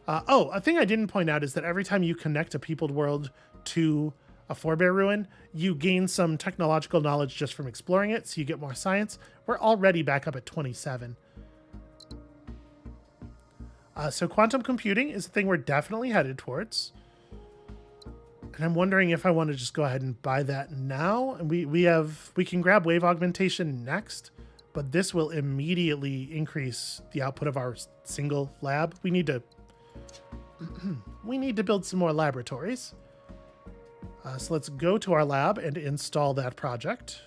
A thing I didn't point out is that every time you connect a peopled world to a forebear ruin, you gain some technological knowledge just from exploring it, so you get more science. We're already back up at 27. So quantum computing is a thing we're definitely headed towards. And I'm wondering if I want to just go ahead and buy that now. And we can grab wave augmentation next, but this will immediately increase the output of our single lab. We need to build some more laboratories. So let's go to our lab and install that project.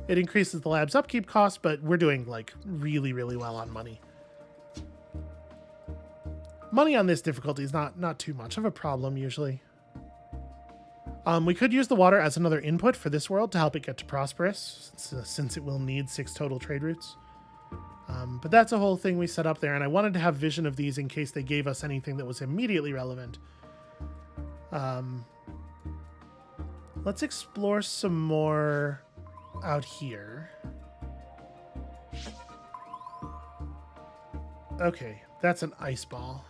It increases the lab's upkeep cost, but we're doing like really, really well on money. Money on this difficulty is not too much of a problem usually. We could use the water as another input for this world to help it get to prosperous, since it will need 6 total trade routes. But that's a whole thing we set up there, and I wanted to have vision of these in case they gave us anything that was immediately relevant. Let's explore some more out here. Okay, that's an ice ball.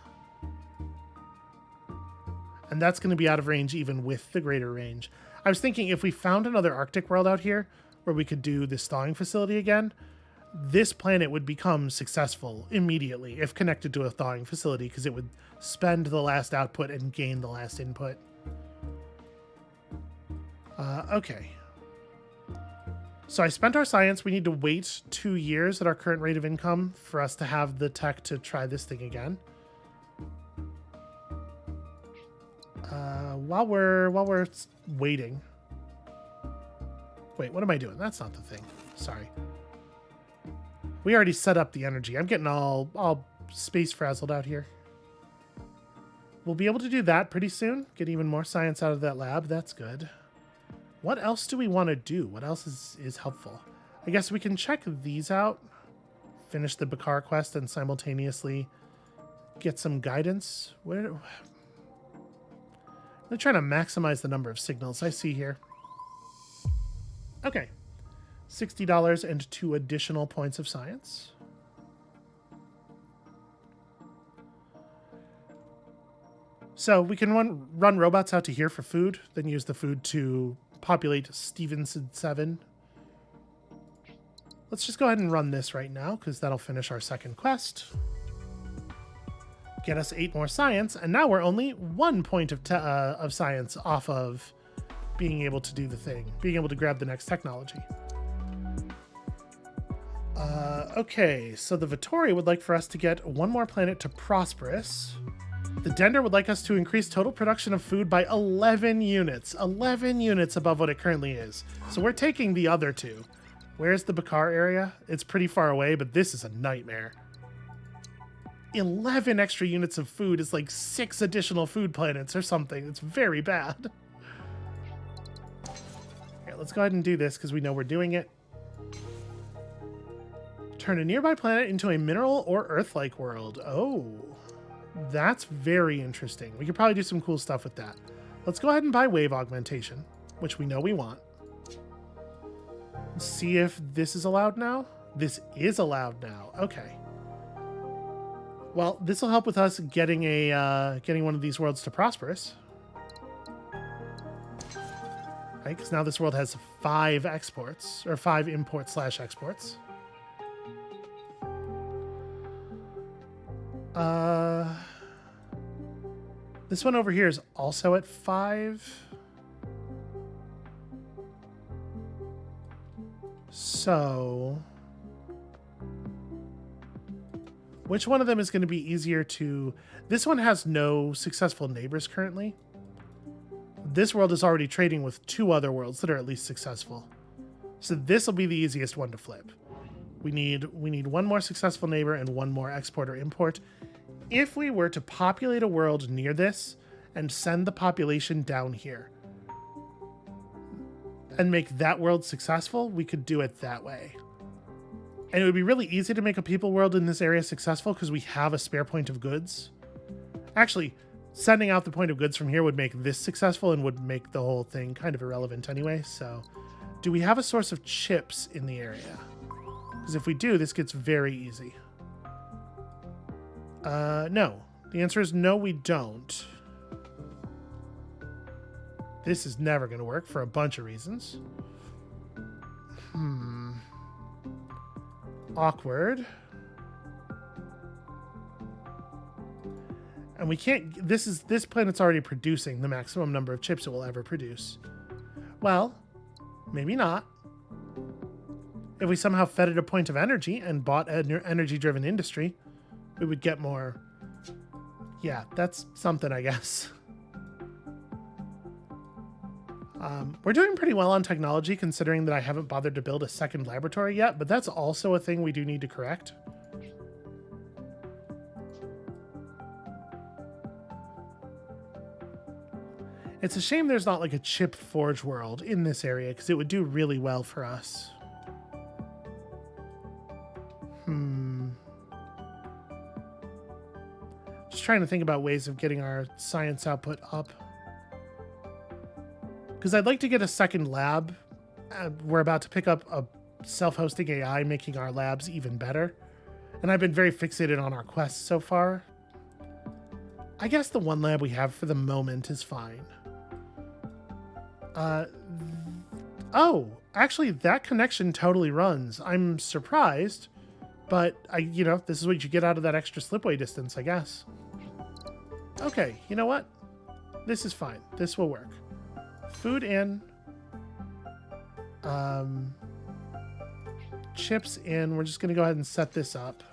And that's going to be out of range even with the greater range. I was thinking if we found another Arctic world out here where we could do this thawing facility again, this planet would become successful immediately if connected to a thawing facility because it would spend the last output and gain the last input. Okay. So I spent our science. We need to wait 2 years at our current rate of income for us to have the tech to try this thing again. While we're waiting. Wait, what am I doing? That's not the thing. Sorry. We already set up the energy. I'm getting all space frazzled out here. We'll be able to do that pretty soon. Get even more science out of that lab. That's good. What else do we want to do? What else is helpful? I guess we can check these out. Finish the Bakar quest and simultaneously get some guidance. I'm trying to maximize the number of signals I see here. Okay. $60 and 2 additional points of science. So we can run robots out to here for food, then use the food to populate Stevenson 7. Let's just go ahead and run this right now because that'll finish our second quest. Get us 8 more science, and now we're only 1 point of science off of being able to do the thing, being able to grab the next technology. Okay, so the Vittori would like for us to get 1 more planet to prosperous. The Dender would like us to increase total production of food by 11 units. 11 units above what it currently is. So we're taking the other 2. Where's the Bakar area? It's pretty far away, but this is a nightmare. 11 extra units of food is like 6 additional food planets or something. It's very bad. Okay, let's go ahead and do this because we know we're doing it. Turn a nearby planet into a mineral or Earth-like world. Oh, that's very interesting. We could probably do some cool stuff with that. Let's go ahead and buy wave augmentation, which we know we want. Let's see if this is allowed now. This is allowed now. Okay. Well, this will help with us getting getting one of these worlds to prosperous. Right, because now this world has 5 exports, or 5 imports/exports. This one over here is also at 5. So which one of them is going to be easier to... This one has no successful neighbors currently. This world is already trading with 2 other worlds that are at least successful. So this will be the easiest one to flip. We need 1 more successful neighbor and 1 more export or import. If we were to populate a world near this and send the population down here and make that world successful, we could do it that way. And it would be really easy to make a people world in this area successful because we have a spare point of goods. Actually, sending out the point of goods from here would make this successful and would make the whole thing kind of irrelevant anyway. So, do we have a source of chips in the area? Because if we do, this gets very easy. No. The answer is no, we don't. This is never going to work for a bunch of reasons. Awkward. And we can't... This planet's already producing the maximum number of chips it will ever produce. Well, maybe not. If we somehow fed it a point of energy and bought an energy-driven industry, we would get more. Yeah, that's something, I guess. We're doing pretty well on technology, considering that I haven't bothered to build a second laboratory yet, but that's also a thing we do need to correct. It's a shame there's not like a chip forge world in this area, because it would do really well for us. Just trying to think about ways of getting our science output up. because I'd like to get a second lab. We're about to pick up a self-hosting AI, making our labs even better. And I've been very fixated on our quests so far. I guess the one lab we have for the moment is fine. Oh, actually, that connection totally runs. I'm surprised, but this is what you get out of that extra slipway distance, I guess. Okay, you know what? This is fine. This will work. Food in. Chips in. We're just going to go ahead and set this up.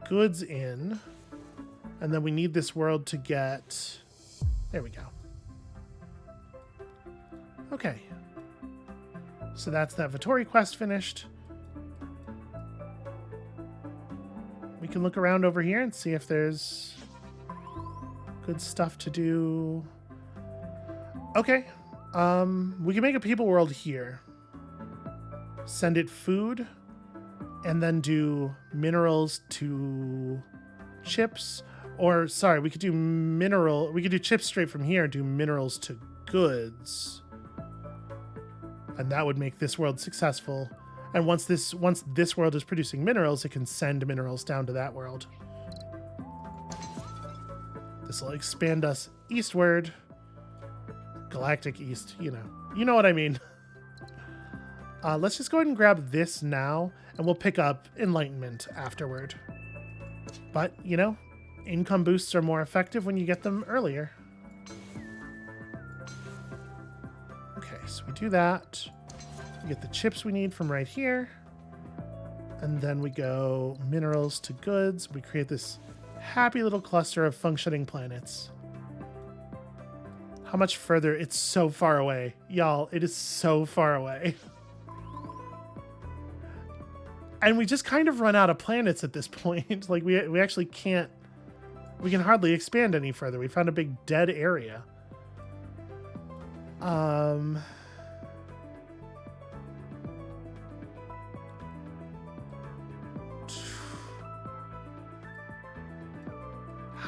Goods in. And then we need this world to get... There we go. Okay. So that's that Vittori quest finished. We can look around over here and see if there's good stuff to do. Okay. We can make a people world here. Send it food. And then do minerals to chips. Or, sorry, we could do chips straight from here, do minerals to goods. And that would make this world successful. And once this world is producing minerals, it can send minerals down to that world. This will expand us eastward. Galactic East, you know what I mean. Let's just go ahead and grab this now, and we'll pick up Enlightenment afterward. But, income boosts are more effective when you get them earlier. Okay, so we do that. We get the chips we need from right here. And then we go minerals to goods. We create this happy little cluster of functioning planets. How much further? It's so far away. Y'all, it is so far away. And we just kind of run out of planets at this point. Like, we actually can't... We can hardly expand any further. We found a big dead area. How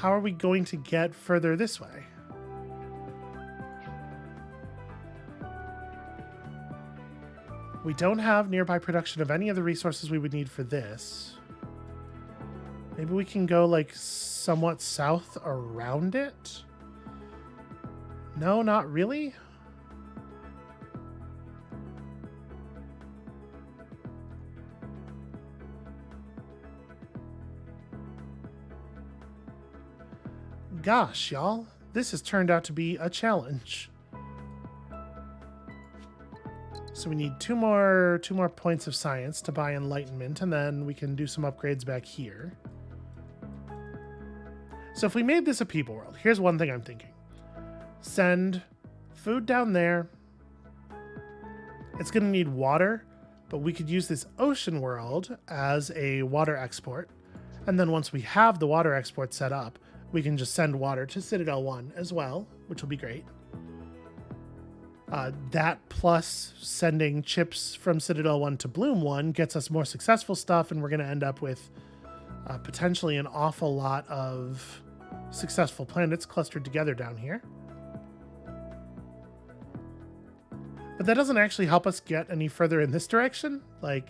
are we going to get further this way? We don't have nearby production of any of the resources we would need for this. Maybe we can go, like, somewhat south around it? No, not really? Gosh, y'all. This has turned out to be a challenge. So we need two more points of science to buy Enlightenment, and then we can do some upgrades back here. So if we made this a people world, here's one thing I'm thinking. Send food down there. It's going to need water, but we could use this ocean world as a water export. And then once we have the water export set up, we can just send water to Citadel 1 as well, which will be great. That plus sending chips from Citadel 1 to Bloom 1 gets us more successful stuff, and we're going to end up with potentially an awful lot of successful planets clustered together down here. But that doesn't actually help us get any further in this direction. Like...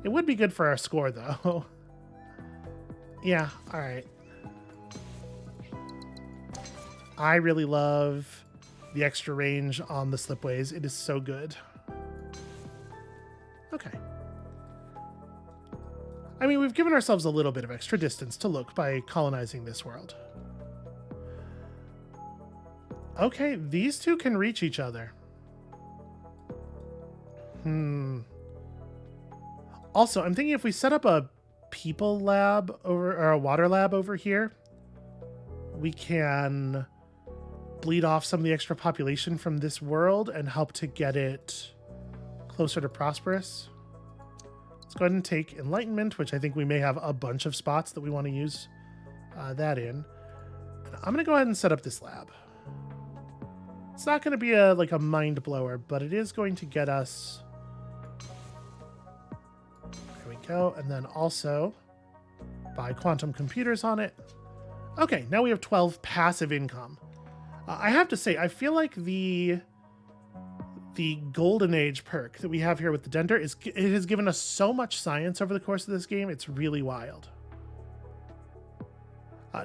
It would be good for our score, though. Yeah, alright. I really love the extra range on the Slipways. It is so good. Okay. I mean, we've given ourselves a little bit of extra distance to look by colonizing this world. Okay, these two can reach each other. Also, I'm thinking if we set up a people lab or a water lab over here, we can bleed off some of the extra population from this world and help to get it closer to prosperous. Let's go ahead and take Enlightenment, which I think we may have a bunch of spots that we want to use that in. And I'm going to go ahead and set up this lab. It's not going to be like a mind blower, but it is going to get us... There we we go. And then also buy quantum computers on it. Okay, now we have 12 passive income. I have to say, I feel like the Golden Age perk that we have here with the Dender it has given us so much science over the course of this game. It's really wild.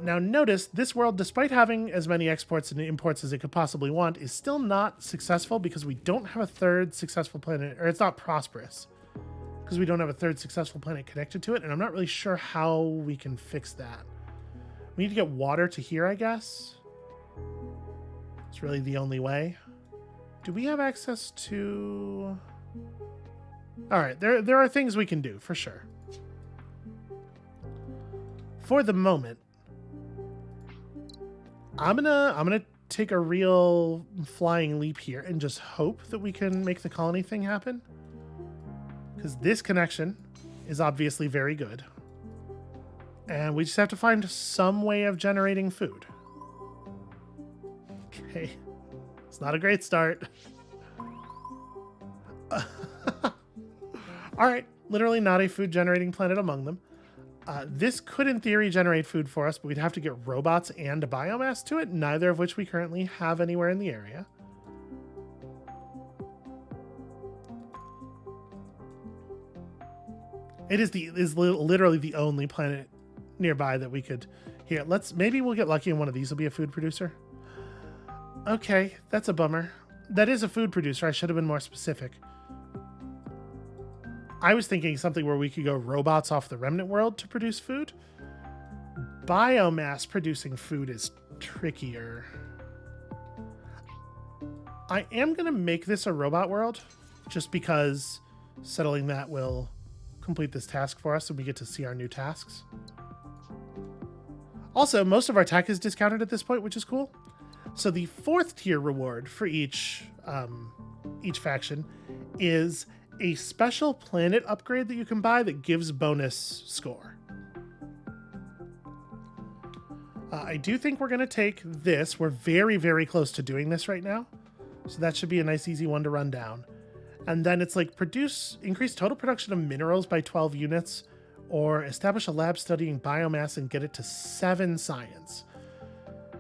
Now notice, this world, despite having as many exports and imports as it could possibly want, is still not successful because we don't have a third successful planet, or it's not prosperous because we don't have a third successful planet connected to it, and I'm not really sure how we can fix that. We need to get water to here, I guess. It's really the only way. Do we have access to... All right, there are things we can do, for sure. For the moment, I'm gonna take a real flying leap here and just hope that we can make the colony thing happen. Because this connection is obviously very good. And we just have to find some way of generating food. Okay. It's not a great start. All right. Literally not a food generating planet among them. This could, in theory, generate food for us, but we'd have to get robots and a biomass to it, neither of which we currently have anywhere in the area. It is literally the only planet nearby that we could... Here, maybe we'll get lucky and one of these will be a food producer. Okay, that's a bummer. That is a food producer. I should have been more specific. I was thinking something where we could go robots off the remnant world to produce food. Biomass producing food is trickier. I am going to make this a robot world just because settling that will complete this task for us and we get to see our new tasks. Also, most of our tech is discounted at this point, which is cool. So the 4th tier reward for each faction is a special planet upgrade that you can buy that gives bonus score. I do think we're going to take this. We're very, very close to doing this right now. So that should be a nice, easy one to run down. And then it's like increase total production of minerals by 12 units, or establish a lab studying biomass and get it to 7 science.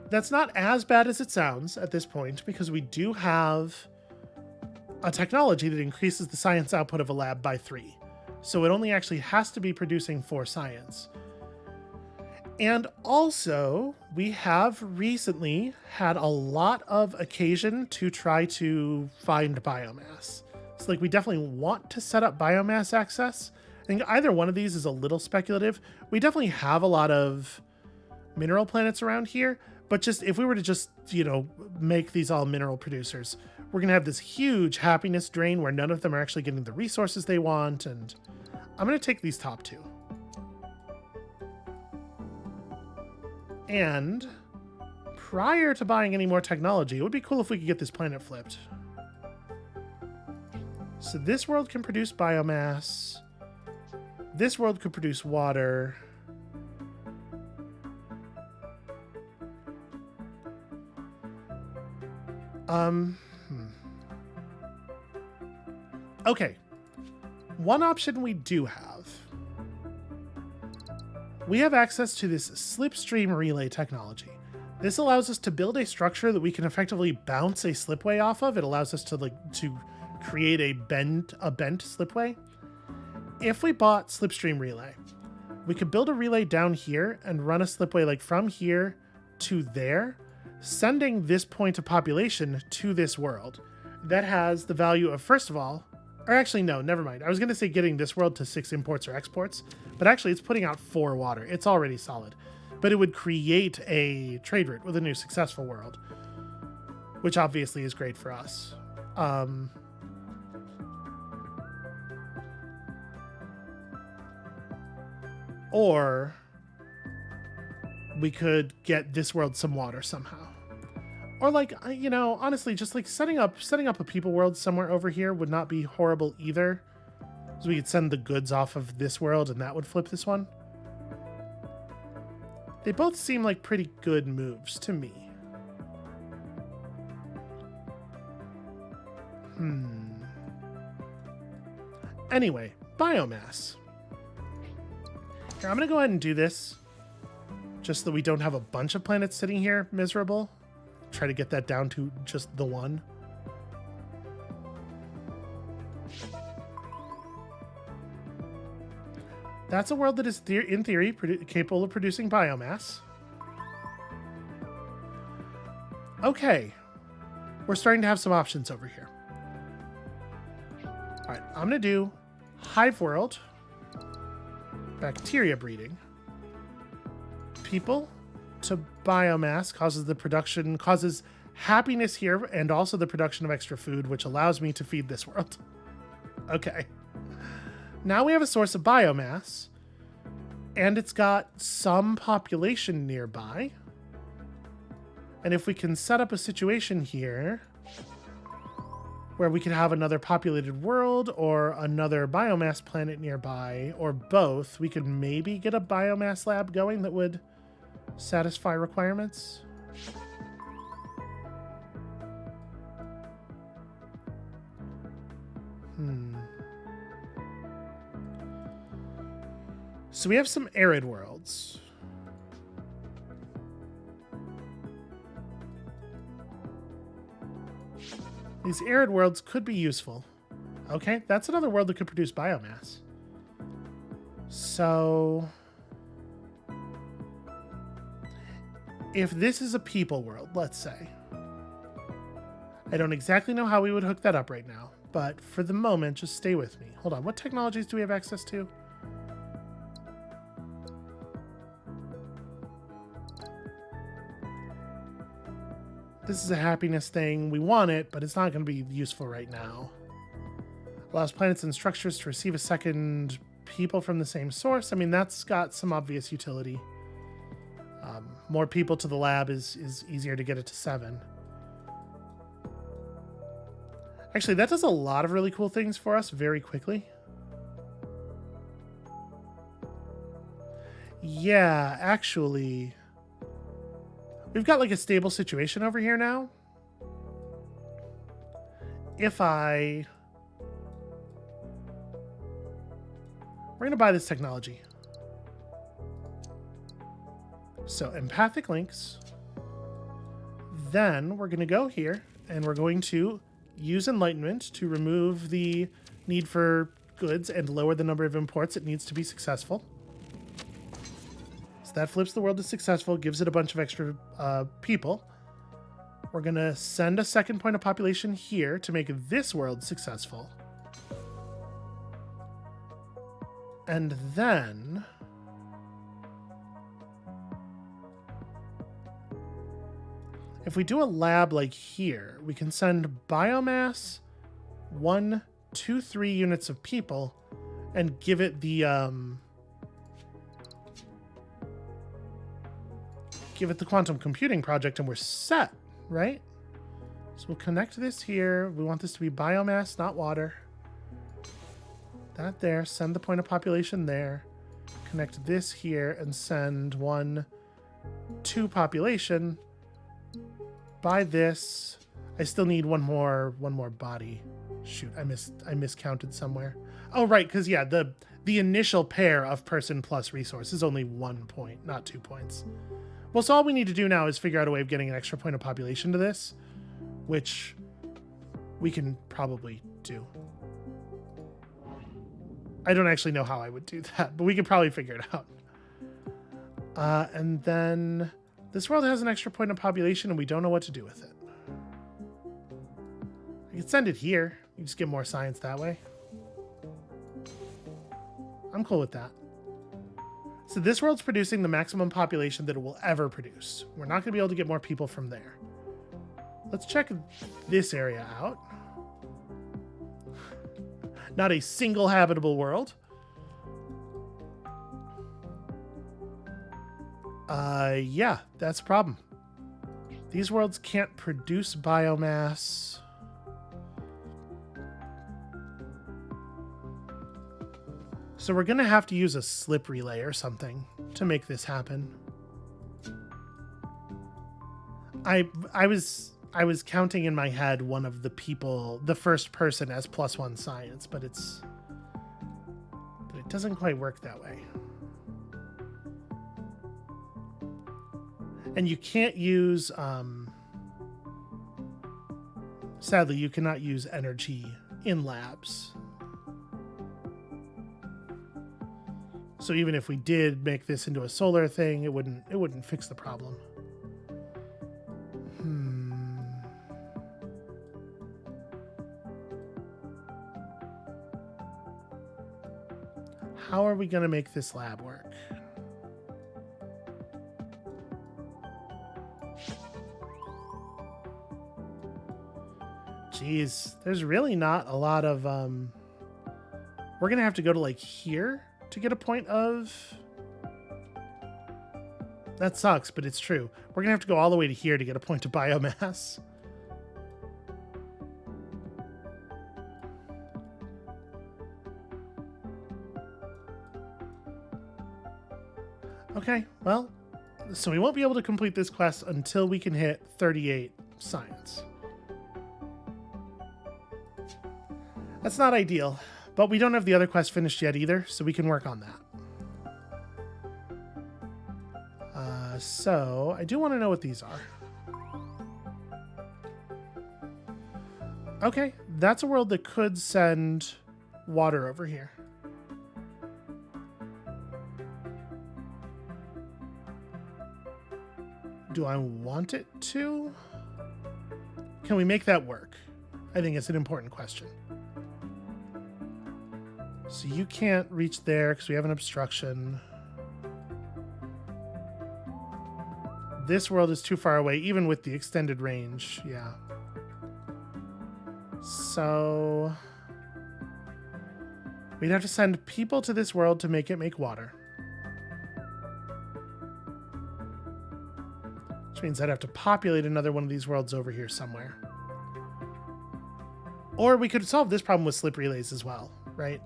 That's not as bad as it sounds at this point, because we do have a technology that increases the science output of a lab by 3. So it only actually has to be producing 4 science. And also, we have recently had a lot of occasion to try to find biomass. So like we definitely want to set up biomass access. I think either one of these is a little speculative. We definitely have a lot of mineral planets around here, but just if we were to just, make these all mineral producers, we're going to have this huge happiness drain where none of them are actually getting the resources they want. And I'm going to take these top 2. And prior to buying any more technology, it would be cool if we could get this planet flipped. So this world can produce biomass. This world could produce water. Okay. One option we do have. We have access to this Slipstream Relay technology. This allows us to build a structure that we can effectively bounce a slipway off of. It allows us to create a bent slipway. If we bought Slipstream Relay, we could build a relay down here and run a slipway from here to there, sending this point of population to this world. That has the value of, first of all, or actually, no, never mind. I was going to say getting this world to 6 imports or exports, but actually it's putting out 4 water. It's already solid. But it would create a trade route with a new successful world, which obviously is great for us. Or we could get this world some water somehow. Or honestly, just setting up a people world somewhere over here would not be horrible either. So we could send the goods off of this world and that would flip this one. They both seem like pretty good moves to me. Anyway, biomass. Here, I'm going to go ahead and do this just so that we don't have a bunch of planets sitting here miserable. Try to get that down to just the one. That's a world that is, in theory, capable of producing biomass. Okay. We're starting to have some options over here. All right, I'm going to do hive world, bacteria breeding, people to biomass causes happiness here and also the production of extra food, which allows me to feed this world. Okay. Now we have a source of biomass, and it's got some population nearby. And if we can set up a situation here where we could have another populated world or another biomass planet nearby, or both, we could maybe get a biomass lab going that would satisfy requirements. So we have some arid worlds. These arid worlds could be useful. Okay, that's another world that could produce biomass. So if this is a people world, let's say. I don't exactly know how we would hook that up right now, but for the moment, just stay with me. Hold on, what technologies do we have access to? This is a happiness thing. We want it, but it's not going to be useful right now. Allows planets and structures to receive a second people from the same source. I mean, that's got some obvious utility. More people to the lab is easier to get it to 7. Actually, that does a lot of really cool things for us very quickly. Yeah, actually, we've got like a stable situation over here now. We're going to buy this technology. So empathic links. Then we're going to go here and we're going to use enlightenment to remove the need for goods and lower the number of imports it needs to be successful. So that flips the world to successful, gives it a bunch of extra people. We're going to send a second point of population here to make this world successful. And then if we do a lab like here, we can send biomass 1, 2, 3 units of people and give it the quantum computing project, and we're set, right? So we'll connect this here. We want this to be biomass, not water. That there, send the point of population there. Connect this here and send 1, 2 population. Buy this. I still need one more body. Shoot, I miscounted somewhere. Oh, right, because yeah, the initial pair of person plus resource is only 1 point, not 2 points. Well, so all we need to do now is figure out a way of getting an extra point of population to this, which we can probably do. I don't actually know how I would do that, but we could probably figure it out. And then this world has an extra point of population and we don't know what to do with it. I could send it here. You just get more science that way. I'm cool with that. So this world's producing the maximum population that it will ever produce. We're not going to be able to get more people from there. Let's check this area out. Not a single habitable world. Yeah, that's a problem. These worlds can't produce biomass. So we're going to have to use a slip relay or something to make this happen. I was counting in my head one of the people, the first person as +1 science, but it doesn't quite work that way. And you can't use, sadly, you cannot use energy in labs. So even if we did make this into a solar thing, it wouldn't fix the problem. How are we going to make this lab work? Jeez, there's really not a lot of... We're going to have to go to, like, here to get a point of... That sucks, but it's true. We're going to have to go all the way to here to get a point of biomass. Okay, well, so we won't be able to complete this quest until we can hit 38 science. That's not ideal, but we don't have the other quest finished yet either, so we can work on that. So I do want to know what these are. Okay, that's a world that could send water over here. Do I want it to? Can we make that work? I think it's an important question. So you can't reach there because we have an obstruction. This world is too far away, even with the extended range. Yeah. So we'd have to send people to this world to make it make water. Which means I'd have to populate another one of these worlds over here somewhere. Or we could solve this problem with slip relays as well, right?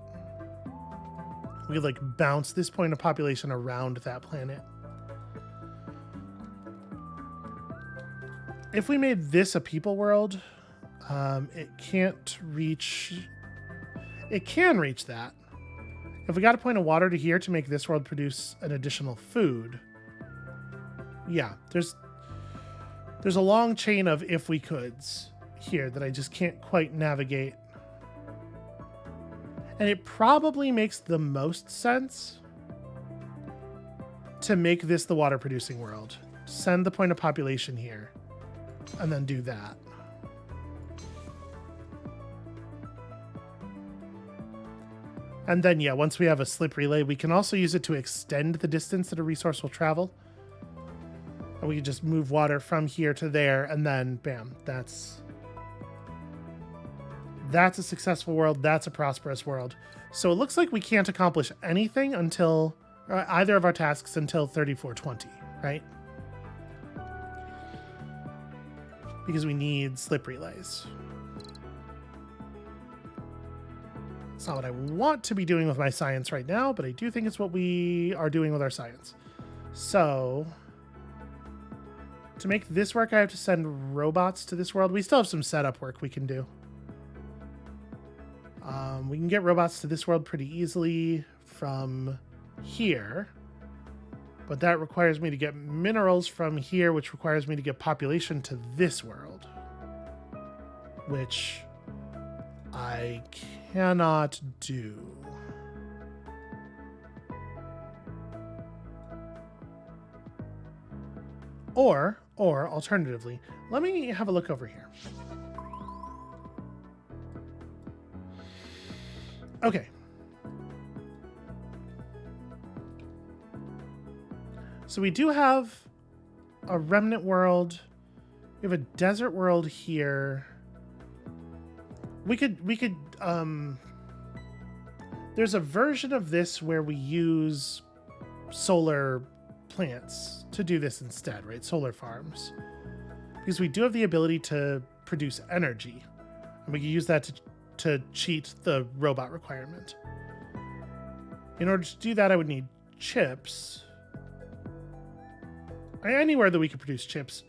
We could, like, bounce this point of population around that planet. If we made this a people world, it can't reach... It can reach that. If we got a point of water to here to make this world produce an additional food... Yeah, there's a long chain of if we coulds here that I just can't quite navigate. And it probably makes the most sense to make this the water producing world. Send the point of population here and then do that. And then, yeah, once we have a slip relay, we can also use it to extend the distance that a resource will travel. And we can just move water from here to there, and then, bam, that's a successful world. That's a prosperous world. So it looks like we can't accomplish anything until, either of our tasks until 3420, right? Because we need slip relays. It's not what I want to be doing with my science right now, but I do think it's what we are doing with our science. So... to make this work, I have to send robots to this world. We still have some setup work we can do. We can get robots to this world pretty easily from here. But that requires me to get minerals from here, which requires me to get population to this world. Which I cannot do. Or alternatively, let me have a look over here. Okay. So we do have a remnant world. We have a desert world here. We could there's a version of this where we use solar plants to do this instead, right? Solar farms. Because we do have the ability to produce energy. And we can use that to cheat the robot requirement. In order to do that, I would need chips. Anywhere that we could produce chips.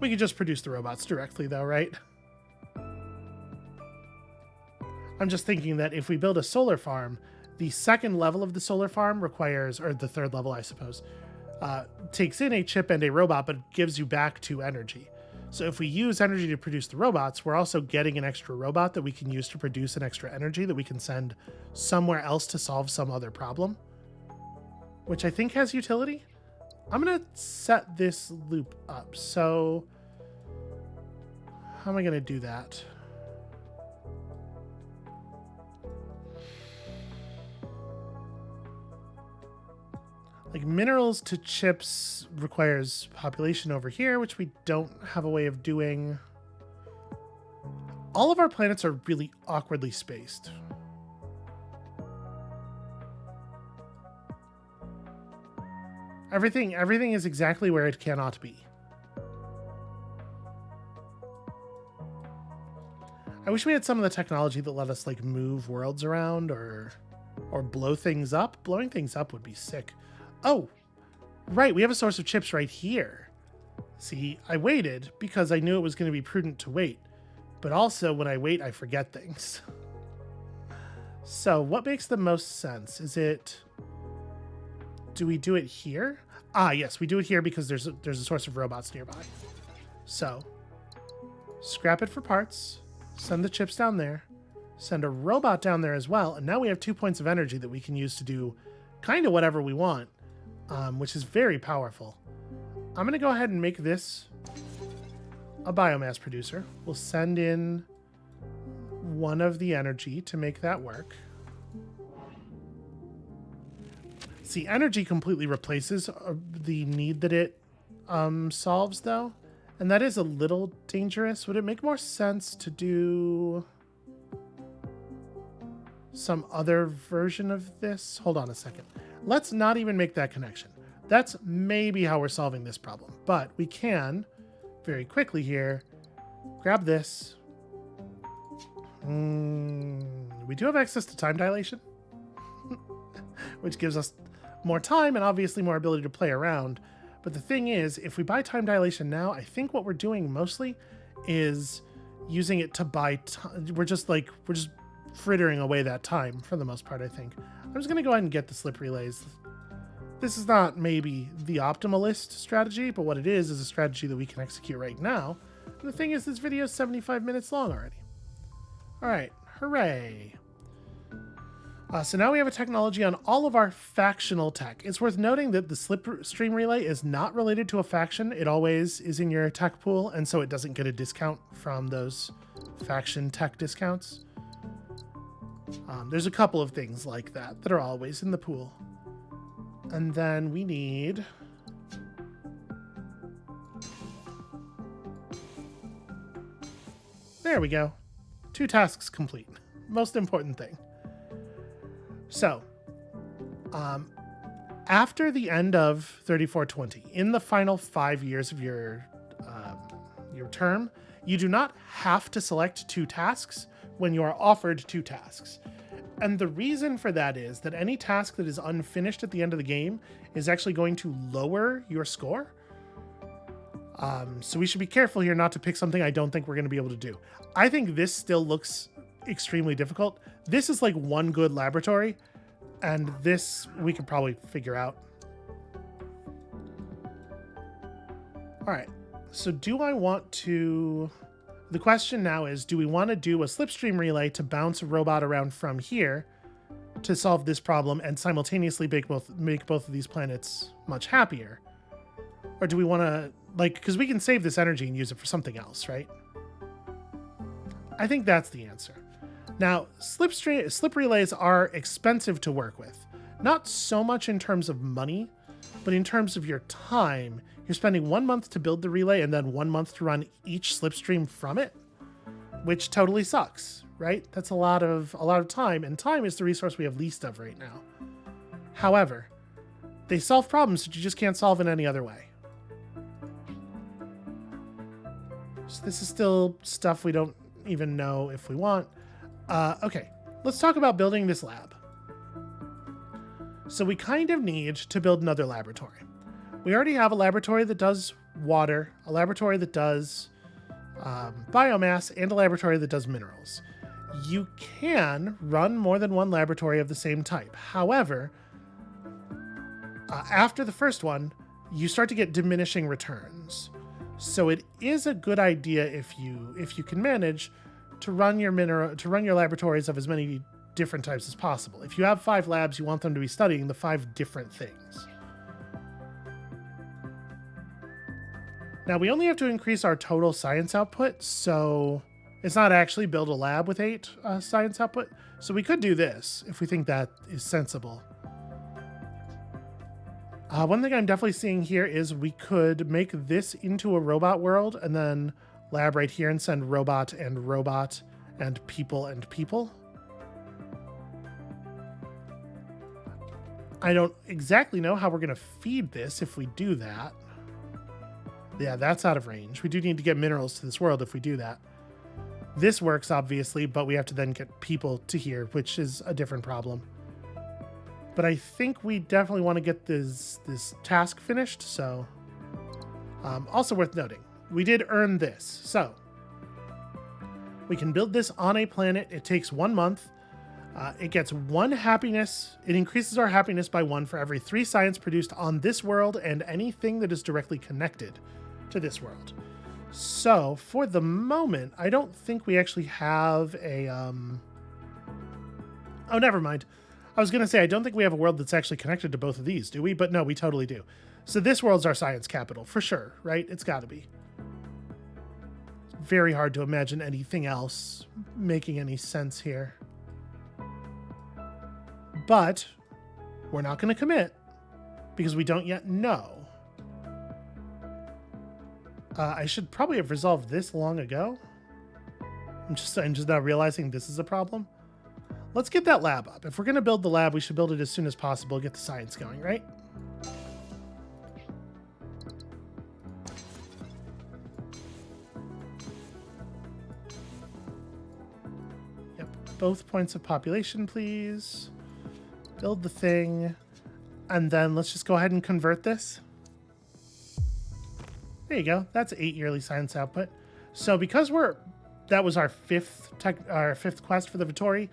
We could just produce the robots directly though, right? I'm just thinking that if we build a solar farm, the second level of the solar farm requires, or the third level, I suppose, takes in a chip and a robot, but gives you back 2 energy. So if we use energy to produce the robots, we're also getting an extra robot that we can use to produce an extra energy that we can send somewhere else to solve some other problem, which I think has utility. I'm going to set this loop up. So how am I going to do that? Like minerals to chips requires population over here, which we don't have a way of doing. All of our planets are really awkwardly spaced. Everything is exactly where it cannot be. I wish we had some of the technology that let us like move worlds around or blow things up. Blowing things up would be sick. Oh, right. We have a source of chips right here. See, I waited because I knew it was going to be prudent to wait. But also when I wait, I forget things. So what makes the most sense? Do we do it here? Ah, yes, we do it here because there's a source of robots nearby. So scrap it for parts, send the chips down there, send a robot down there as well. And now we have 2 points of energy that we can use to do kind of whatever we want. Which is very powerful. I'm going to go ahead and make this a biomass producer. We'll send in 1 of the energy to make that work. See, energy completely replaces the need that it solves, though. And that is a little dangerous. Would it make more sense to do some other version of this? Hold on a second. Let's not even make that connection. That's maybe how we're solving this problem. But we can, very quickly here, grab this. We do have access to time dilation, which gives us more time and obviously more ability to play around. But the thing is, if we buy time dilation now, I think what we're doing mostly is using it to buy time. We're just frittering away that time for the most part, I think. I'm just going to go ahead and get the slip relays. This is not maybe the optimalist strategy, but what it is a strategy that we can execute right now. And the thing is, this video is 75 minutes long already. All right, hooray. So now we have a technology on all of our factional tech. It's worth noting that the Slipstream Relay is not related to a faction. It always is in your tech pool, and so it doesn't get a discount from those faction tech discounts. There's a couple of things like that that are always in the pool. And then we need... There we go. 2 tasks complete. Most important thing. So, after the end of 3420, in the final 5 years of your term, you do not have to select 2 tasks when you are offered 2 tasks. And the reason for that is that any task that is unfinished at the end of the game is actually going to lower your score. So we should be careful here not to pick something I don't think we're going to be able to do. I think this still looks extremely difficult. This is like 1 good laboratory, and this we could probably figure out. All right, so do I want to... The question now is, do we want to do a Slipstream Relay to bounce a robot around from here to solve this problem and simultaneously make both of these planets much happier? Or do we want to, because we can save this energy and use it for something else, right? I think that's the answer. Now, slip relays are expensive to work with. Not so much in terms of money, but in terms of your time. You're spending 1 month to build the relay and then 1 month to run each slipstream from it, which totally sucks, right? That's a lot of time, and time is the resource we have least of right now. However, they solve problems that you just can't solve in any other way. So this is still stuff we don't even know if we want. Okay, let's talk about building this lab. So we kind of need to build another laboratory. We already have a laboratory that does water, a laboratory that does biomass, and a laboratory that does minerals. You can run more than 1 laboratory of the same type. However, after the first one, you start to get diminishing returns. So it is a good idea if you can manage to run your laboratories of as many different types as possible. If you have 5 labs, you want them to be studying the 5 different things. Now we only have to increase our total science output, so it's not actually build a lab with 8 science output. So we could do this if we think that is sensible. One thing I'm definitely seeing here is we could make this into a robot world and then lab right here and send robot and people and people. I don't exactly know how we're going to feed this if we do that. Yeah, that's out of range. We do need to get minerals to this world if we do that. This works, obviously, but we have to then get people to here, which is a different problem. But I think we definitely want to get this task finished, so... also worth noting, we did earn this. So, we can build this on a planet. It takes 1 month. It gets 1 happiness. It increases our happiness by 1 for every 3 science produced on this world and anything that is directly connected to this world. So, for the moment, I don't think we actually have a... Oh, never mind. I was going to say, I don't think we have a world that's actually connected to both of these, do we? But no, we totally do. So this world's our science capital, for sure, right? It's got to be. It's very hard to imagine anything else making any sense here. But we're not going to commit because we don't yet know. I should probably have resolved this long ago. I'm just now realizing this is a problem. Let's get that lab up. If we're going to build the lab, we should build it as soon as possible, get the science going, right? Yep, both points of population, please. Build the thing. And then let's just go ahead and convert this. There you go. That's 8 yearly science output. So because that was our fifth quest for the Vittori,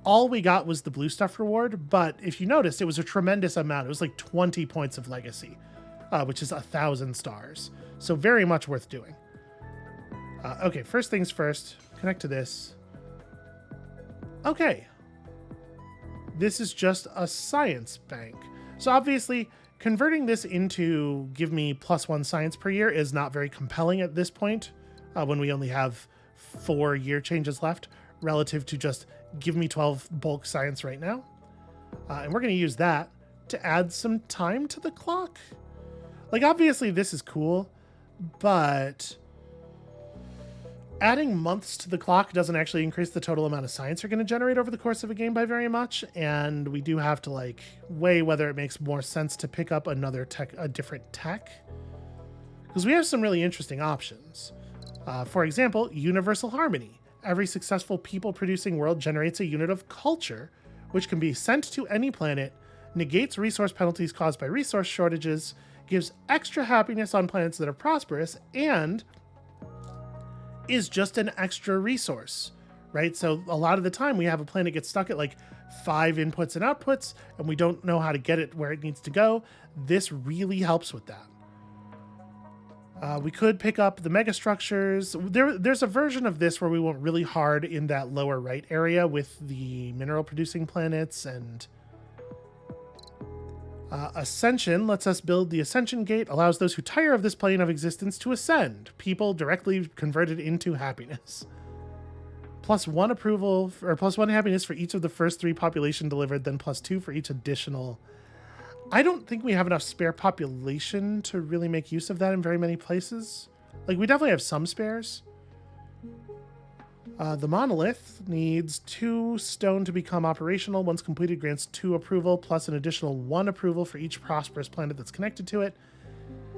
all we got was the blue stuff reward. But if you noticed, it was a tremendous amount. It was like 20 points of legacy, which is 1,000 stars. So very much worth doing. Okay, first things first. Connect to this. Okay. This is just a science bank. So obviously, converting this into give me +1 science per year is not very compelling at this point, when we only have 4 year changes left, relative to just give me 12 bulk science right now. And we're going to use that to add some time to the clock. Like, obviously, this is cool, but adding months to the clock doesn't actually increase the total amount of science you're going to generate over the course of a game by very much. And we do have to like weigh whether it makes more sense to pick up a different tech, because we have some really interesting options. For example, universal harmony. Every successful people-producing world generates a unit of culture, which can be sent to any planet, negates resource penalties caused by resource shortages, gives extra happiness on planets that are prosperous, and is just an extra resource, right? So a lot of the time we have a planet get stuck at like 5 inputs and outputs, and we don't know how to get it where it needs to go. This really helps with that. We could pick up the megastructures. There's a version of this where we went really hard in that lower right area with the mineral producing planets, and Ascension lets us build the Ascension Gate, allows those who tire of this plane of existence to ascend. People directly converted into happiness. +1 approval, or +1 happiness for each of the first 3 population delivered, then +2 for each additional. I don't think we have enough spare population to really make use of that in very many places. Like, we definitely have some spares. The monolith needs 2 stone to become operational. Once completed, grants 2 approval, plus an additional 1 approval for each prosperous planet that's connected to it.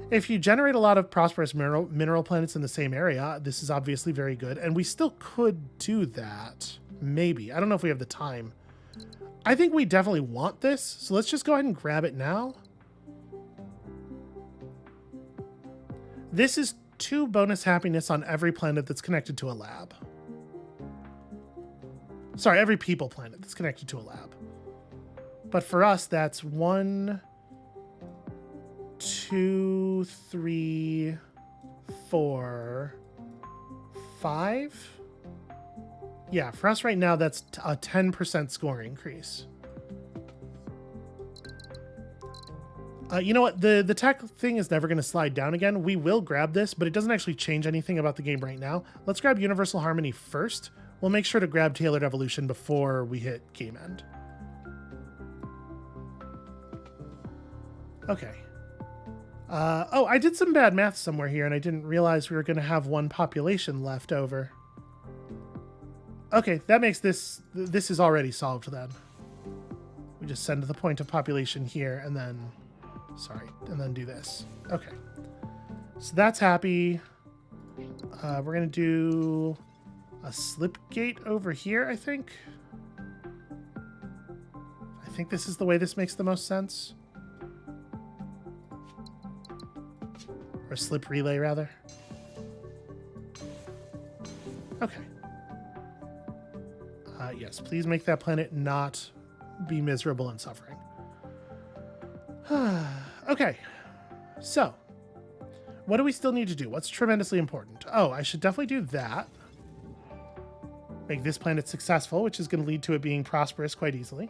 If you generate a lot of prosperous mineral planets in the same area, this is obviously very good. And we still could do that. Maybe. I don't know if we have the time. I think we definitely want this, so let's just go ahead and grab it now. This is 2 bonus happiness on every planet that's connected to a lab. Sorry, every people planet that's connected to a lab. But for us, that's 1, 2, 3, 4, 5. Yeah, for us right now, that's a 10% score increase. You know what? The tech thing is never going to slide down again. We will grab this, but it doesn't actually change anything about the game right now. Let's grab Universal Harmony first. We'll make sure to grab Tailored Evolution before we hit game end. Okay. Oh, I did some bad math somewhere here, and I didn't realize we were going to have one population left over. Okay, that makes this is already solved then. We just send the point of population here, and then... Sorry, and then do this. Okay. So that's happy. We're going to do a slip gate over here, I think. I think this is the way this makes the most sense. Or slip relay, rather. Okay. Yes, please make that planet not be miserable and suffering. Okay, so what do we still need to do? What's tremendously important? Oh, I should definitely do that. Make this planet successful, which is going to lead to it being prosperous quite easily.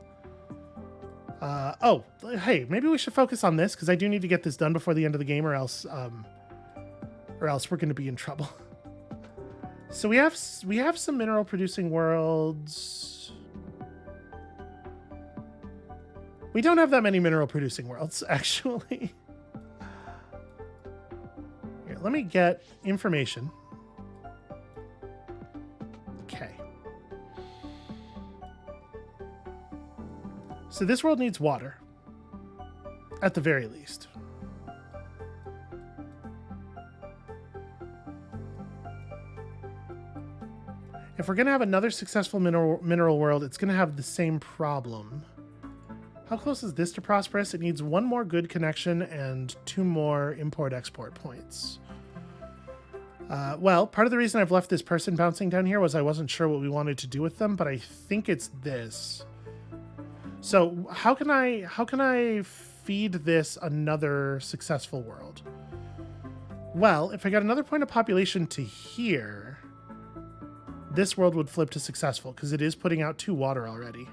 Oh, hey, maybe we should focus on this because I do need to get this done before the end of the game, or else we're going to be in trouble. So we have some mineral producing worlds. We don't have that many mineral producing worlds, actually. Here, let me get information. Okay. So this world needs water, at the very least. If we're going to have another successful mineral world, it's going to have the same problem. How close is this to prosperous? It needs one more good connection and 2 more import-export points. Well, part of the reason I've left this person bouncing down here was I wasn't sure what we wanted to do with them, but I think it's this. So how can I feed this another successful world? Well, if I got another point of population to here, this world would flip to successful because it is putting out 2 water already.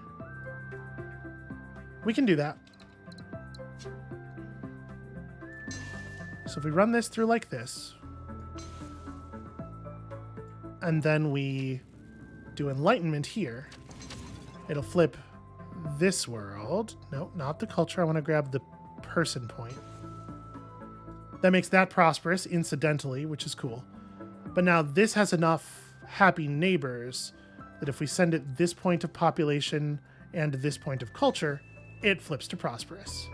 We can do that. So if we run this through like this, and then we do enlightenment here, it'll flip this world. No, not the culture. I want to grab the person point. That makes that prosperous incidentally, which is cool. But now this has enough happy neighbors that if we send it this point of population and this point of culture, it flips to prosperous.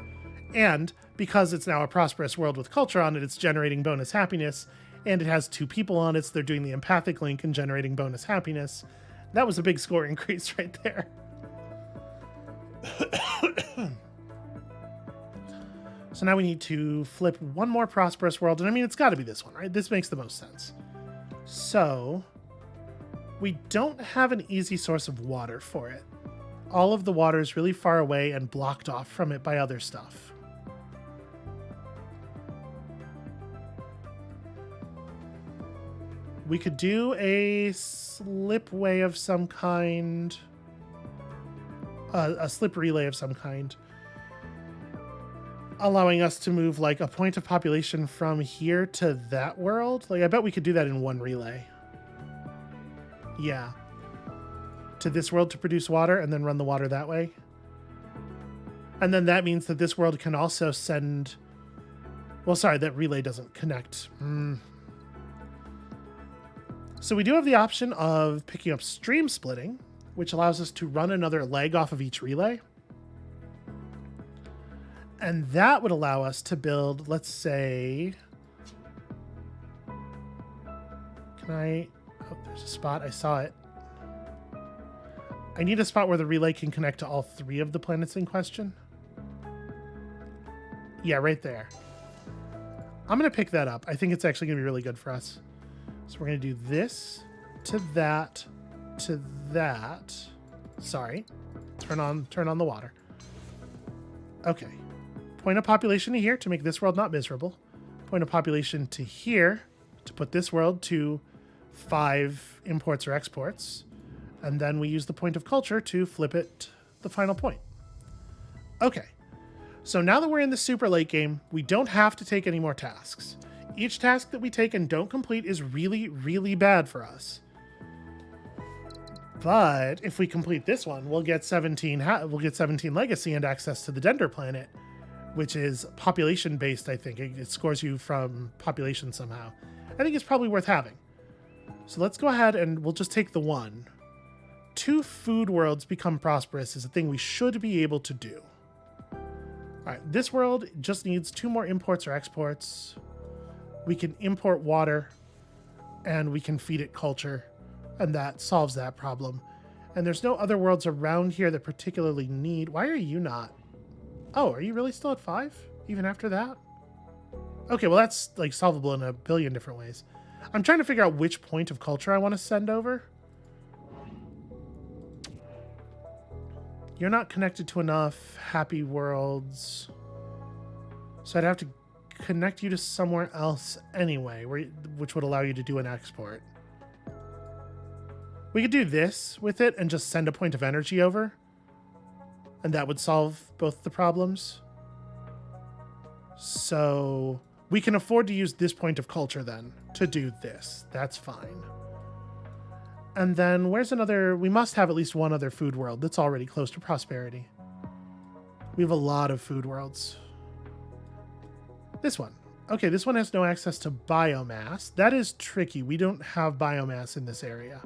And because it's now a prosperous world with culture on it, it's generating bonus happiness, and it has 2 people on it, so they're doing the empathic link and generating bonus happiness. That was a big score increase right there. So now we need to flip one more prosperous world, and I mean, it's got to be this one, right? This makes the most sense. So we don't have an easy source of water for it. All of the water is really far away and blocked off from it by other stuff. We could do a slipway of some kind. A slip relay of some kind. Allowing us to move like a point of population from here to that world. Like, I bet we could do that in one relay. Yeah. To this world to produce water and then run the water that way. And then that means that this world can also send... Well, sorry, that relay doesn't connect. So we do have the option of picking up stream splitting, which allows us to run another leg off of each relay. And that would allow us to build, let's say... Can I... Oh, there's a spot. I saw it. I need a spot where the relay can connect to all 3 of the planets in question. Yeah, right there. I'm going to pick that up. I think it's actually going to be really good for us. So we're going to do this to that to that. Sorry. Turn on the water. Okay. Point of population to here to make this world not miserable. Point of population to here to put this world to 5 imports or exports. And then we use the point of culture to flip it the final point. Okay. So now that we're in the super late game, we don't have to take any more tasks. Each task that we take and don't complete is really, really bad for us. But if we complete this one, we'll get 17 legacy and access to the Dender planet, which is population based, I think. It scores you from population somehow. I think it's probably worth having. So let's go ahead and we'll just take the one. 2 food worlds become prosperous is a thing we should be able to do. All right, this world just needs 2 more imports or exports. We can import water and we can feed it culture, and that solves that problem. And there's no other worlds around here that particularly need... Why are you not? Oh, are you really still at 5? Even after that? Okay, well that's like solvable in a billion different ways. I'm trying to figure out which point of culture I want to send over. You're not connected to enough happy worlds. So I'd have to connect you to somewhere else anyway, which would allow you to do an export. We could do this with it and just send a point of energy over. And that would solve both the problems. So we can afford to use this point of culture then to do this. That's fine. And then where's another... We must have at least one other food world that's already close to prosperity. We have a lot of food worlds. This one. Okay, this one has no access to biomass. That is tricky. We don't have biomass in this area.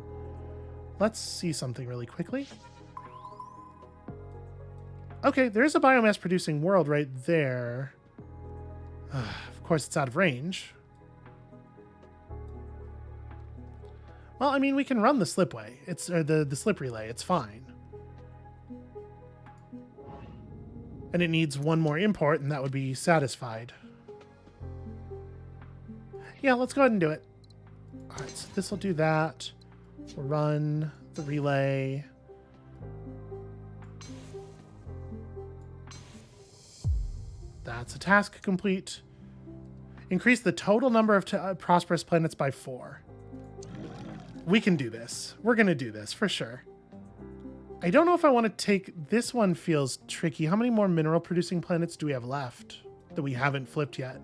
Let's see something really quickly. Okay, there is a biomass producing world right there. Of course, it's out of range. Well, I mean, we can run the slipway. The slip relay. It's fine. And it needs 1 more import, and that would be satisfied. Yeah, let's go ahead and do it. All right, so this will do that. We'll run the relay. That's a task complete. Increase the total number of prosperous planets by 4. We can do this. We're going to do this for sure. I don't know if I want to take... This one feels tricky. How many more mineral producing planets do we have left that we haven't flipped yet?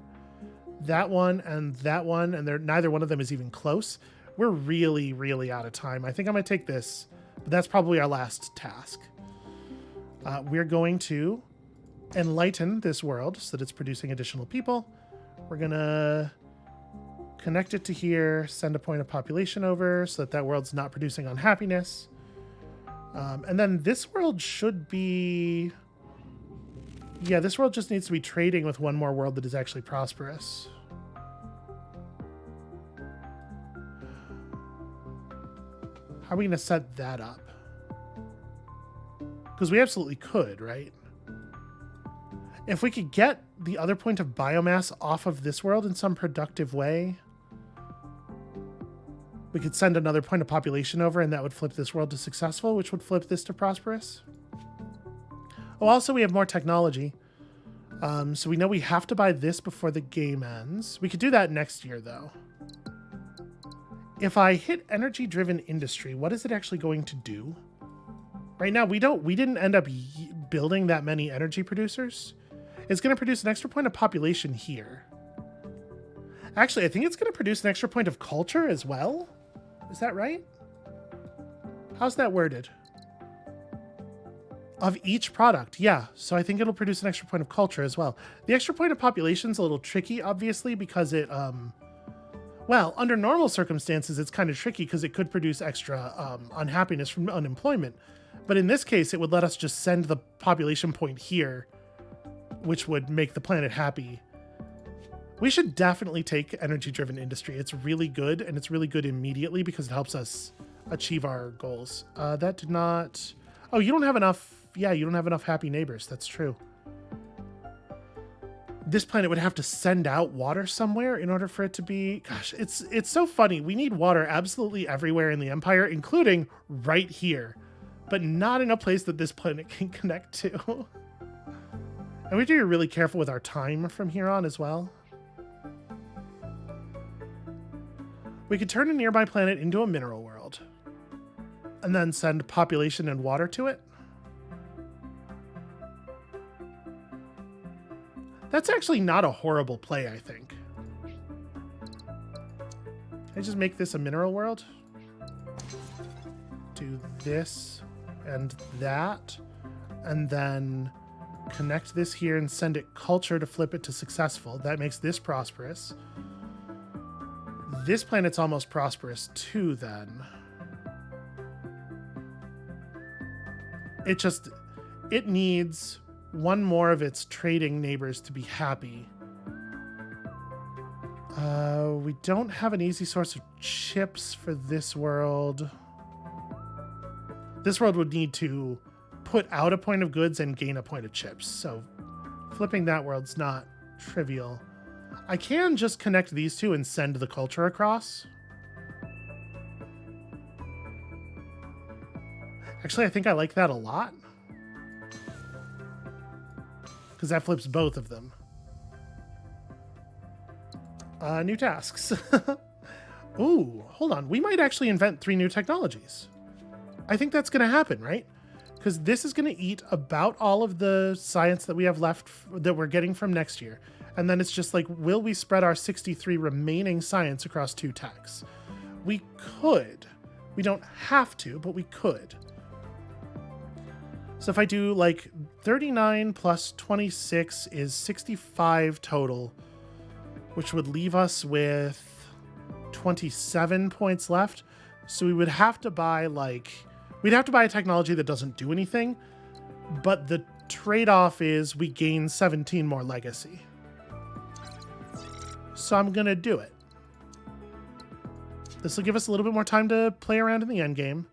That one, and neither one of them is even close. We're really, really out of time. I think I'm going to take this, but that's probably our last task. We're going to enlighten this world so that it's producing additional people. We're going to connect it to here, send a point of population over so that world's not producing unhappiness. And then this world should be... Yeah, this world just needs to be trading with 1 more world that is actually prosperous. How are we going to set that up? Because we absolutely could, right? If we could get the other point of biomass off of this world in some productive way, we could send another point of population over, and that would flip this world to successful, which would flip this to prosperous. Oh, also we have more technology. So we know we have to buy this before the game ends. We could do that next year, though. If I hit energy-driven industry, what is it actually going to do? Right now, we didn't end up building that many energy producers. It's going to produce an extra point of population here. Actually, I think it's going to produce an extra point of culture as well. Is that right? How's that worded? Of each product, yeah. So I think it'll produce an extra point of culture as well. The extra point of population is a little tricky, obviously, because it, well, under normal circumstances, it's kind of tricky because it could produce extra unhappiness from unemployment. But in this case, it would let us just send the population point here, which would make the planet happy. We should definitely take energy-driven industry. It's really good, and it's really good immediately because it helps us achieve our goals. That did not... Oh, you don't have enough... Yeah, you don't have enough happy neighbors. That's true. This planet would have to send out water somewhere in order for it to be... Gosh, it's so funny. We need water absolutely everywhere in the Empire, including right here, but not in a place that this planet can connect to. And we have to be really careful with our time from here on as well. We could turn a nearby planet into a mineral world and then send population and water to it. That's actually not a horrible play, I think. Can I just make this a mineral world? Do this and that, and then connect this here and send it culture to flip it to successful. That makes this prosperous. This planet's almost prosperous too, then. It needs one more of its trading neighbors to be happy. We don't have an easy source of chips for this world. This world would need to put out a point of goods and gain a point of chips. So flipping that world's not trivial. I can just connect these two and send the culture across. Actually, I think I like that a lot. Because that flips both of them. New tasks. Ooh, hold on. We might actually invent 3 new technologies. I think that's going to happen, right? Because this is going to eat about all of the science that we have left that we're getting from next year. And then it's just like, will we spread our 63 remaining science across 2 techs? We could. We don't have to, but we could. So if I do like 39 plus 26 is 65 total, which would leave us with 27 points left. So we would have to buy we'd have to buy a technology that doesn't do anything, but the trade-off is we gain 17 more legacy. So I'm going to do it. This will give us a little bit more time to play around in the end game.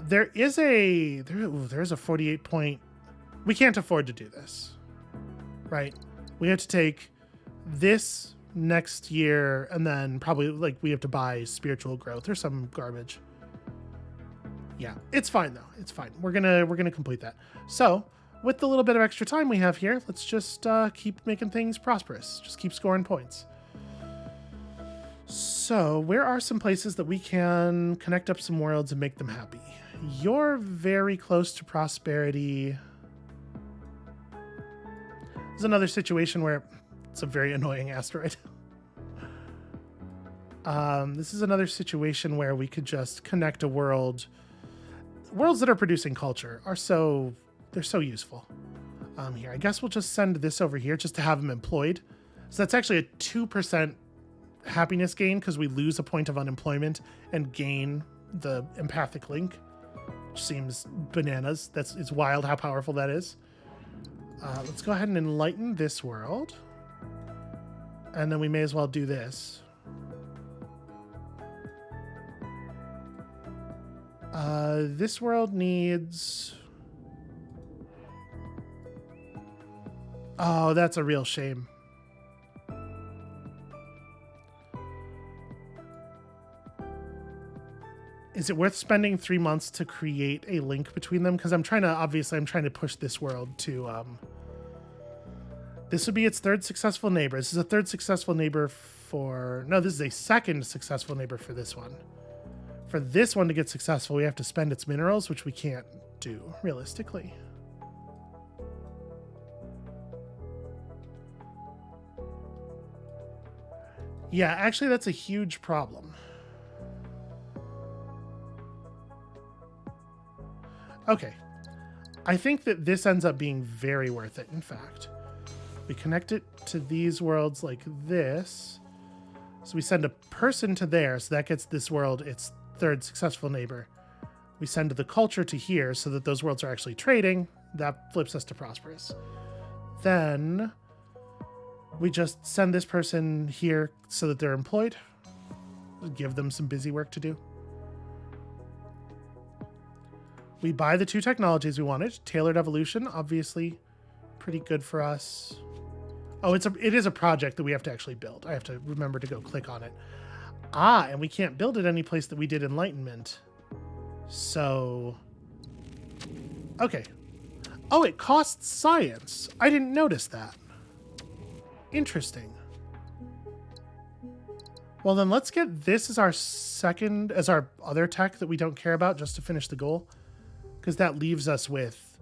There is a 48 point. We can't afford to do this, right? We have to take this next year and then probably we have to buy spiritual growth or some garbage. Yeah, it's fine though. It's fine. We're gonna complete that. So with the little bit of extra time we have here, let's just keep making things prosperous. Just keep scoring points. So where are some places that we can connect up some worlds and make them happy? You're very close to prosperity. There's another situation where it's a very annoying asteroid. This is another situation where we could just connect a world. Worlds that are producing culture are they're so useful. Here, I guess we'll just send this over here just to have them employed. So that's actually a 2% happiness gain because we lose a point of unemployment and gain the empathic link, which seems bananas. It's wild how powerful that is. Let's go ahead and enlighten this world. And then we may as well do this. This world needs... Oh, that's a real shame. Is it worth spending 3 months to create a link between them? Because I'm trying to push this world to... This would be its 3rd successful neighbor. This is a 3rd successful neighbor for... No, this is a 2nd successful neighbor for this one. For this one to get successful, we have to spend its minerals, which we can't do, realistically. Yeah, actually, that's a huge problem. Okay. I think that this ends up being very worth it, in fact. We connect it to these worlds like this. So we send a person to there, so that gets this world its 3rd successful neighbor. We send the culture to here so that those worlds are actually trading. That flips us to prosperous. Then we just send this person here so that they're employed. Give them some busy work to do. We buy the 2 technologies we wanted. Tailored evolution, obviously pretty good for us. Oh, it is a project that we have to actually build. I have to remember to go click on it. And we can't build it any place that we did enlightenment. So, okay. Oh, it costs science. I didn't notice that. Interesting. Well, then let's get this as our other tech that we don't care about just to finish the goal. Because that leaves us with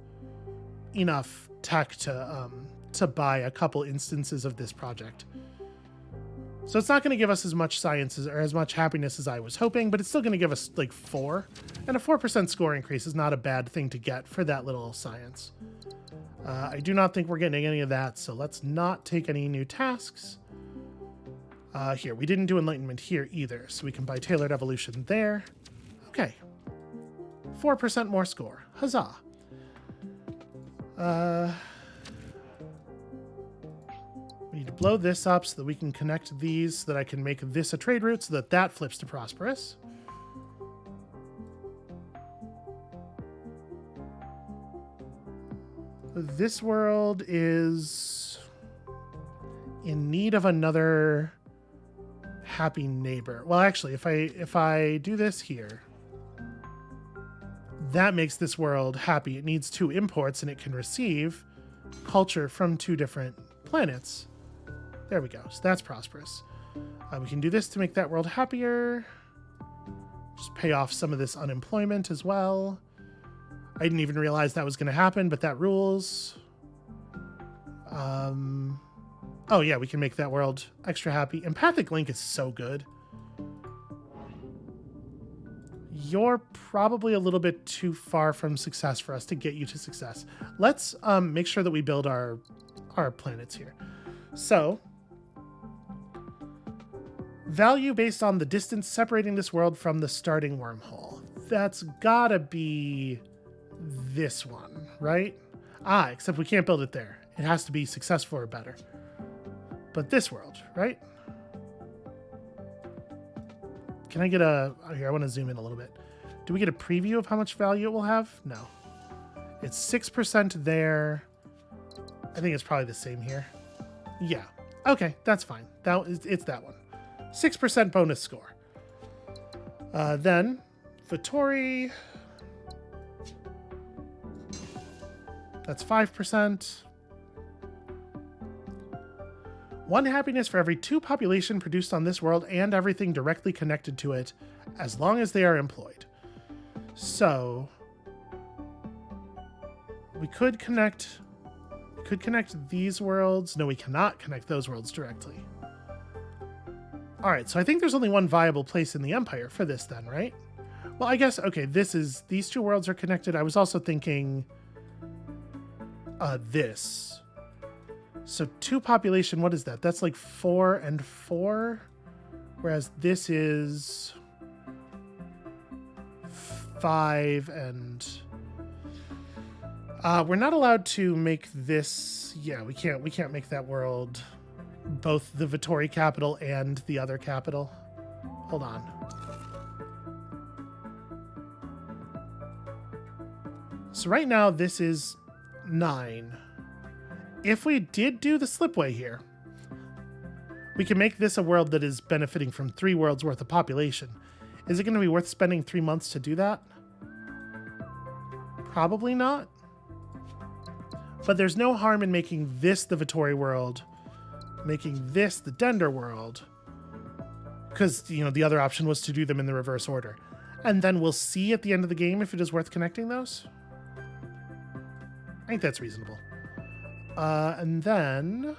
enough tech to buy a couple instances of this project. So it's not going to give us as much science or as much happiness as I was hoping, but it's still going to give us like 4. And a 4% score increase is not a bad thing to get for that little science. I do not think we're getting any of that, so let's not take any new tasks. Here, we didn't do enlightenment here either, so we can buy tailored evolution there. Okay. 4% more score. Huzzah. We need to blow this up so that we can connect these, so that I can make this a trade route, so that that flips to prosperous. This world is in need of another happy neighbor. Well, actually, if I do this here, that makes this world happy. It needs 2 imports, and it can receive culture from 2 different planets. There we go. So that's prosperous. We can do this to make that world happier. Just pay off some of this unemployment as well. I didn't even realize that was going to happen, but that rules. Oh yeah, we can make that world extra happy. Empathic Link is so good. You're probably a little bit too far from success for us to get you to success. Let's make sure that we build our planets here. So, value based on the distance separating this world from the starting wormhole. That's gotta be this one, right? Except we can't build it there. It has to be successful or better. But this world, right? Can I get here, I want to zoom in a little bit. Do we get a preview of how much value it will have? No. It's 6% there. I think it's probably the same here. Yeah. Okay, that's fine. It's that one. 6% bonus score. Then, Vittori. That's 5%. 1 happiness for every 2 population produced on this world and everything directly connected to it, as long as they are employed. So, we could connect these worlds. No, we cannot connect those worlds directly. All right, so I think there's only one viable place in the Empire for this then, right? Well, I guess, okay, these 2 worlds are connected. I was also thinking this. So 2 population, what is that? That's like 4 and 4, whereas this is 5 and... we're not allowed to make this... Yeah, we can't make that world both the Vittori capital and the other capital. Hold on. So right now, this is 9. If we did do the Slipway here, we can make this a world that is benefiting from 3 worlds worth of population. Is it going to be worth spending 3 months to do that? Probably not. But there's no harm in making this the Vittori world, making this the Dender world, because, the other option was to do them in the reverse order. And then we'll see at the end of the game if it is worth connecting those. I think that's reasonable. And then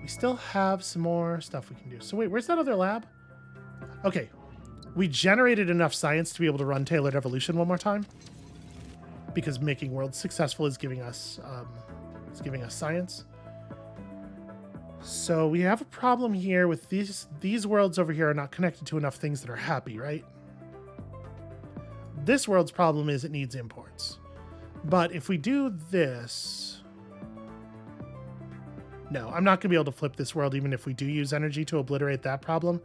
we still have some more stuff we can do. So wait, where's that other lab? Okay. We generated enough science to be able to run tailored evolution one more time, because making worlds successful is giving us science. So we have a problem here with these worlds over here are not connected to enough things that are happy, right? This world's problem is it needs imports. But if we do this... No, I'm not going to be able to flip this world even if we do use energy to obliterate that problem,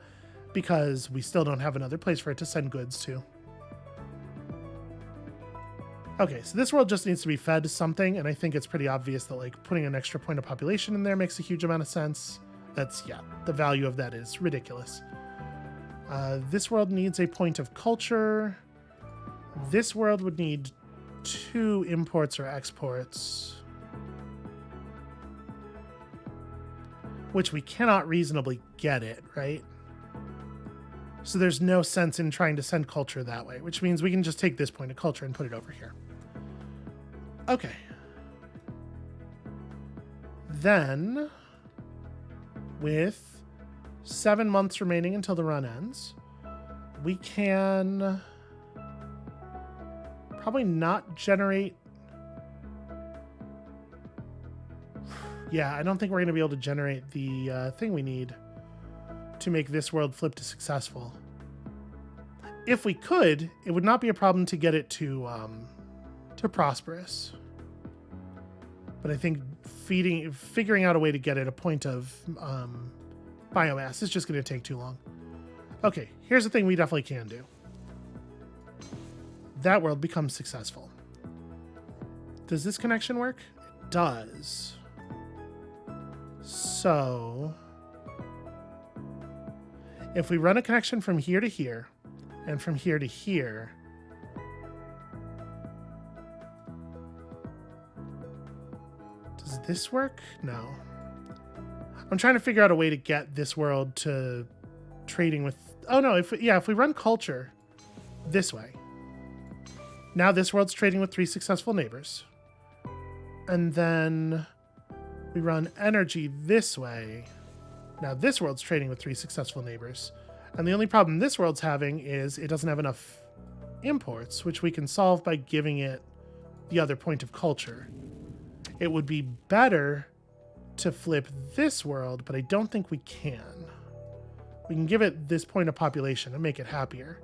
because we still don't have another place for it to send goods to. Okay, so this world just needs to be fed something, and I think it's pretty obvious that putting an extra point of population in there makes a huge amount of sense. The value of that is ridiculous. This world needs a point of culture. This world would need 2 imports or exports, which we cannot reasonably get it, right? So there's no sense in trying to send culture that way, which means we can just take this point of culture and put it over here. Okay. Then, with 7 months remaining until the run ends, we can probably not generate... Yeah, I don't think we're going to be able to generate the thing we need to make this world flip to successful. If we could, it would not be a problem to get it to prosperous. But I think figuring out a way to get it a point of biomass is just going to take too long. Okay, here's the thing we definitely can do. That world becomes successful. Does this connection work? It does. So, if we run a connection from here to here, and from here to here, does this work? No. I'm trying to figure out a way to get this world to trading with... Oh no, if we run culture this way, now this world's trading with 3 successful neighbors. And then we run energy this way. Now this world's trading with 3 successful neighbors. And the only problem this world's having is it doesn't have enough imports, which we can solve by giving it the other point of culture. It would be better to flip this world, but I don't think we can. We can give it this point of population and make it happier.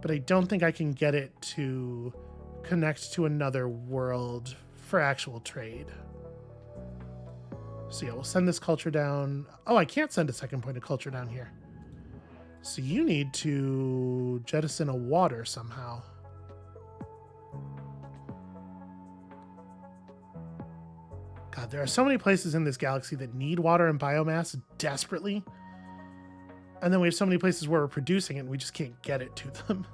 But I don't think I can get it to connect to another world for actual trade. So yeah, we'll send this culture down. Oh, I can't send a second point of culture down here. So you need to jettison a water somehow. God, there are so many places in this galaxy that need water and biomass desperately. And then we have so many places where we're producing it and we just can't get it to them.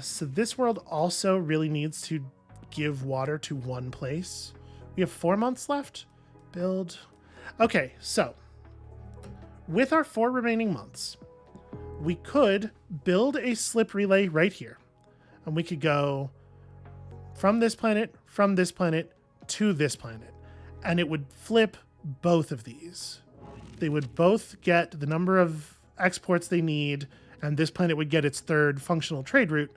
So this world also really needs to give water to one place. We have 4 months left. Build. Okay, so with our 4 remaining months, we could build a slip relay right here. And we could go from this planet to this planet. And it would flip both of these. They would both get the number of exports they need, and this planet would get its 3rd functional trade route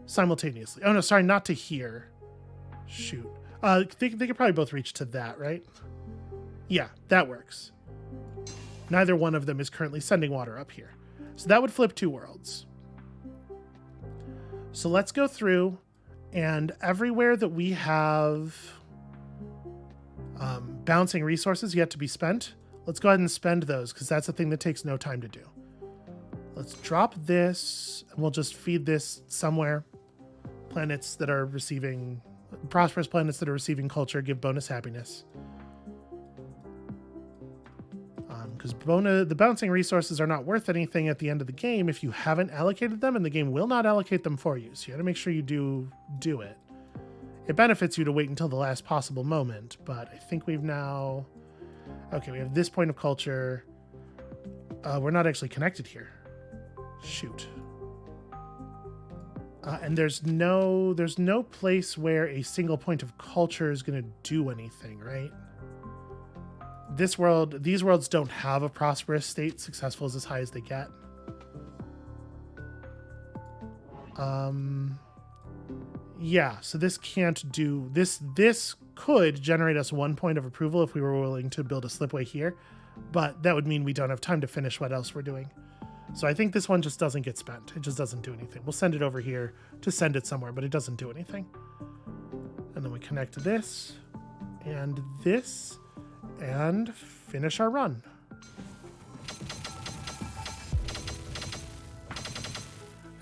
simultaneously. Oh no, sorry, not to here. Shoot. They could probably both reach to that, right? Yeah, that works. Neither one of them is currently sending water up here. So that would flip 2 worlds. So let's go through, and everywhere that we have bouncing resources yet to be spent, let's go ahead and spend those, because that's a thing that takes no time to do. Let's drop this, and we'll just feed this somewhere. Planets that are receiving... Prosperous planets that are receiving culture give bonus happiness. Because the bouncing resources are not worth anything at the end of the game if you haven't allocated them, and the game will not allocate them for you. So you got to make sure you do it. It benefits you to wait until the last possible moment, but I think we've now... Okay, we have this point of culture. We're not actually connected here. Shoot. And there's no place where a single point of culture is going to do anything, right? These worlds don't have a prosperous state. Successful is as high as they get. Yeah, so this can't do this. This could generate us 1 point of approval if we were willing to build a slipway here, but that would mean we don't have time to finish what else we're doing. So I think this one just doesn't get spent. It just doesn't do anything. We'll send it over here to send it somewhere, but it doesn't do anything. And then we connect this and finish our run.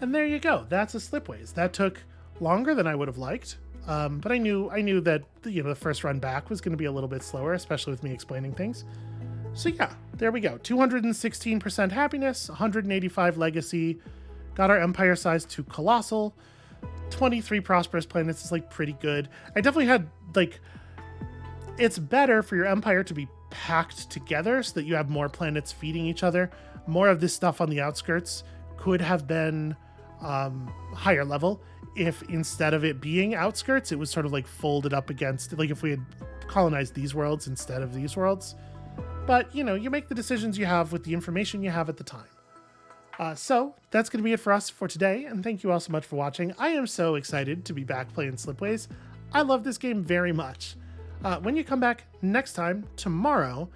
And there you go. That's a Slipways. That took longer than I would have liked. But I knew that the first run back was going to be a little bit slower, especially with me explaining things. So yeah, there we go. 216% happiness, 185 legacy, Got our empire size to colossal. 23 prosperous planets is like pretty good. I definitely had like, it's better for your empire to be packed together so that you have more planets feeding each other. More of this stuff on the outskirts could have been higher level if instead of it being outskirts, it was sort of like folded up against, like if we had colonized these worlds instead of these worlds. But, you know, you make the decisions you have with the information you have at the time. So that's going to be it for us for today, and thank you all so much for watching. I am so excited to be back playing Slipways. I love this game very much. When you come back next time, tomorrow,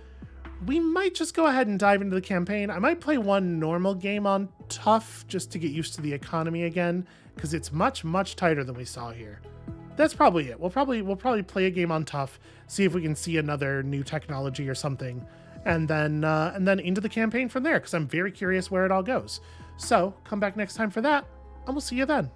we might just go ahead and dive into the campaign. I might play one normal game on tough just to get used to the economy again, because it's much, much tighter than we saw here. That's probably it. We'll probably play a game on tough, see if we can see another new technology or something, and then into the campaign from there, because I'm very curious where it all goes. So come back next time for that, and we'll see you then.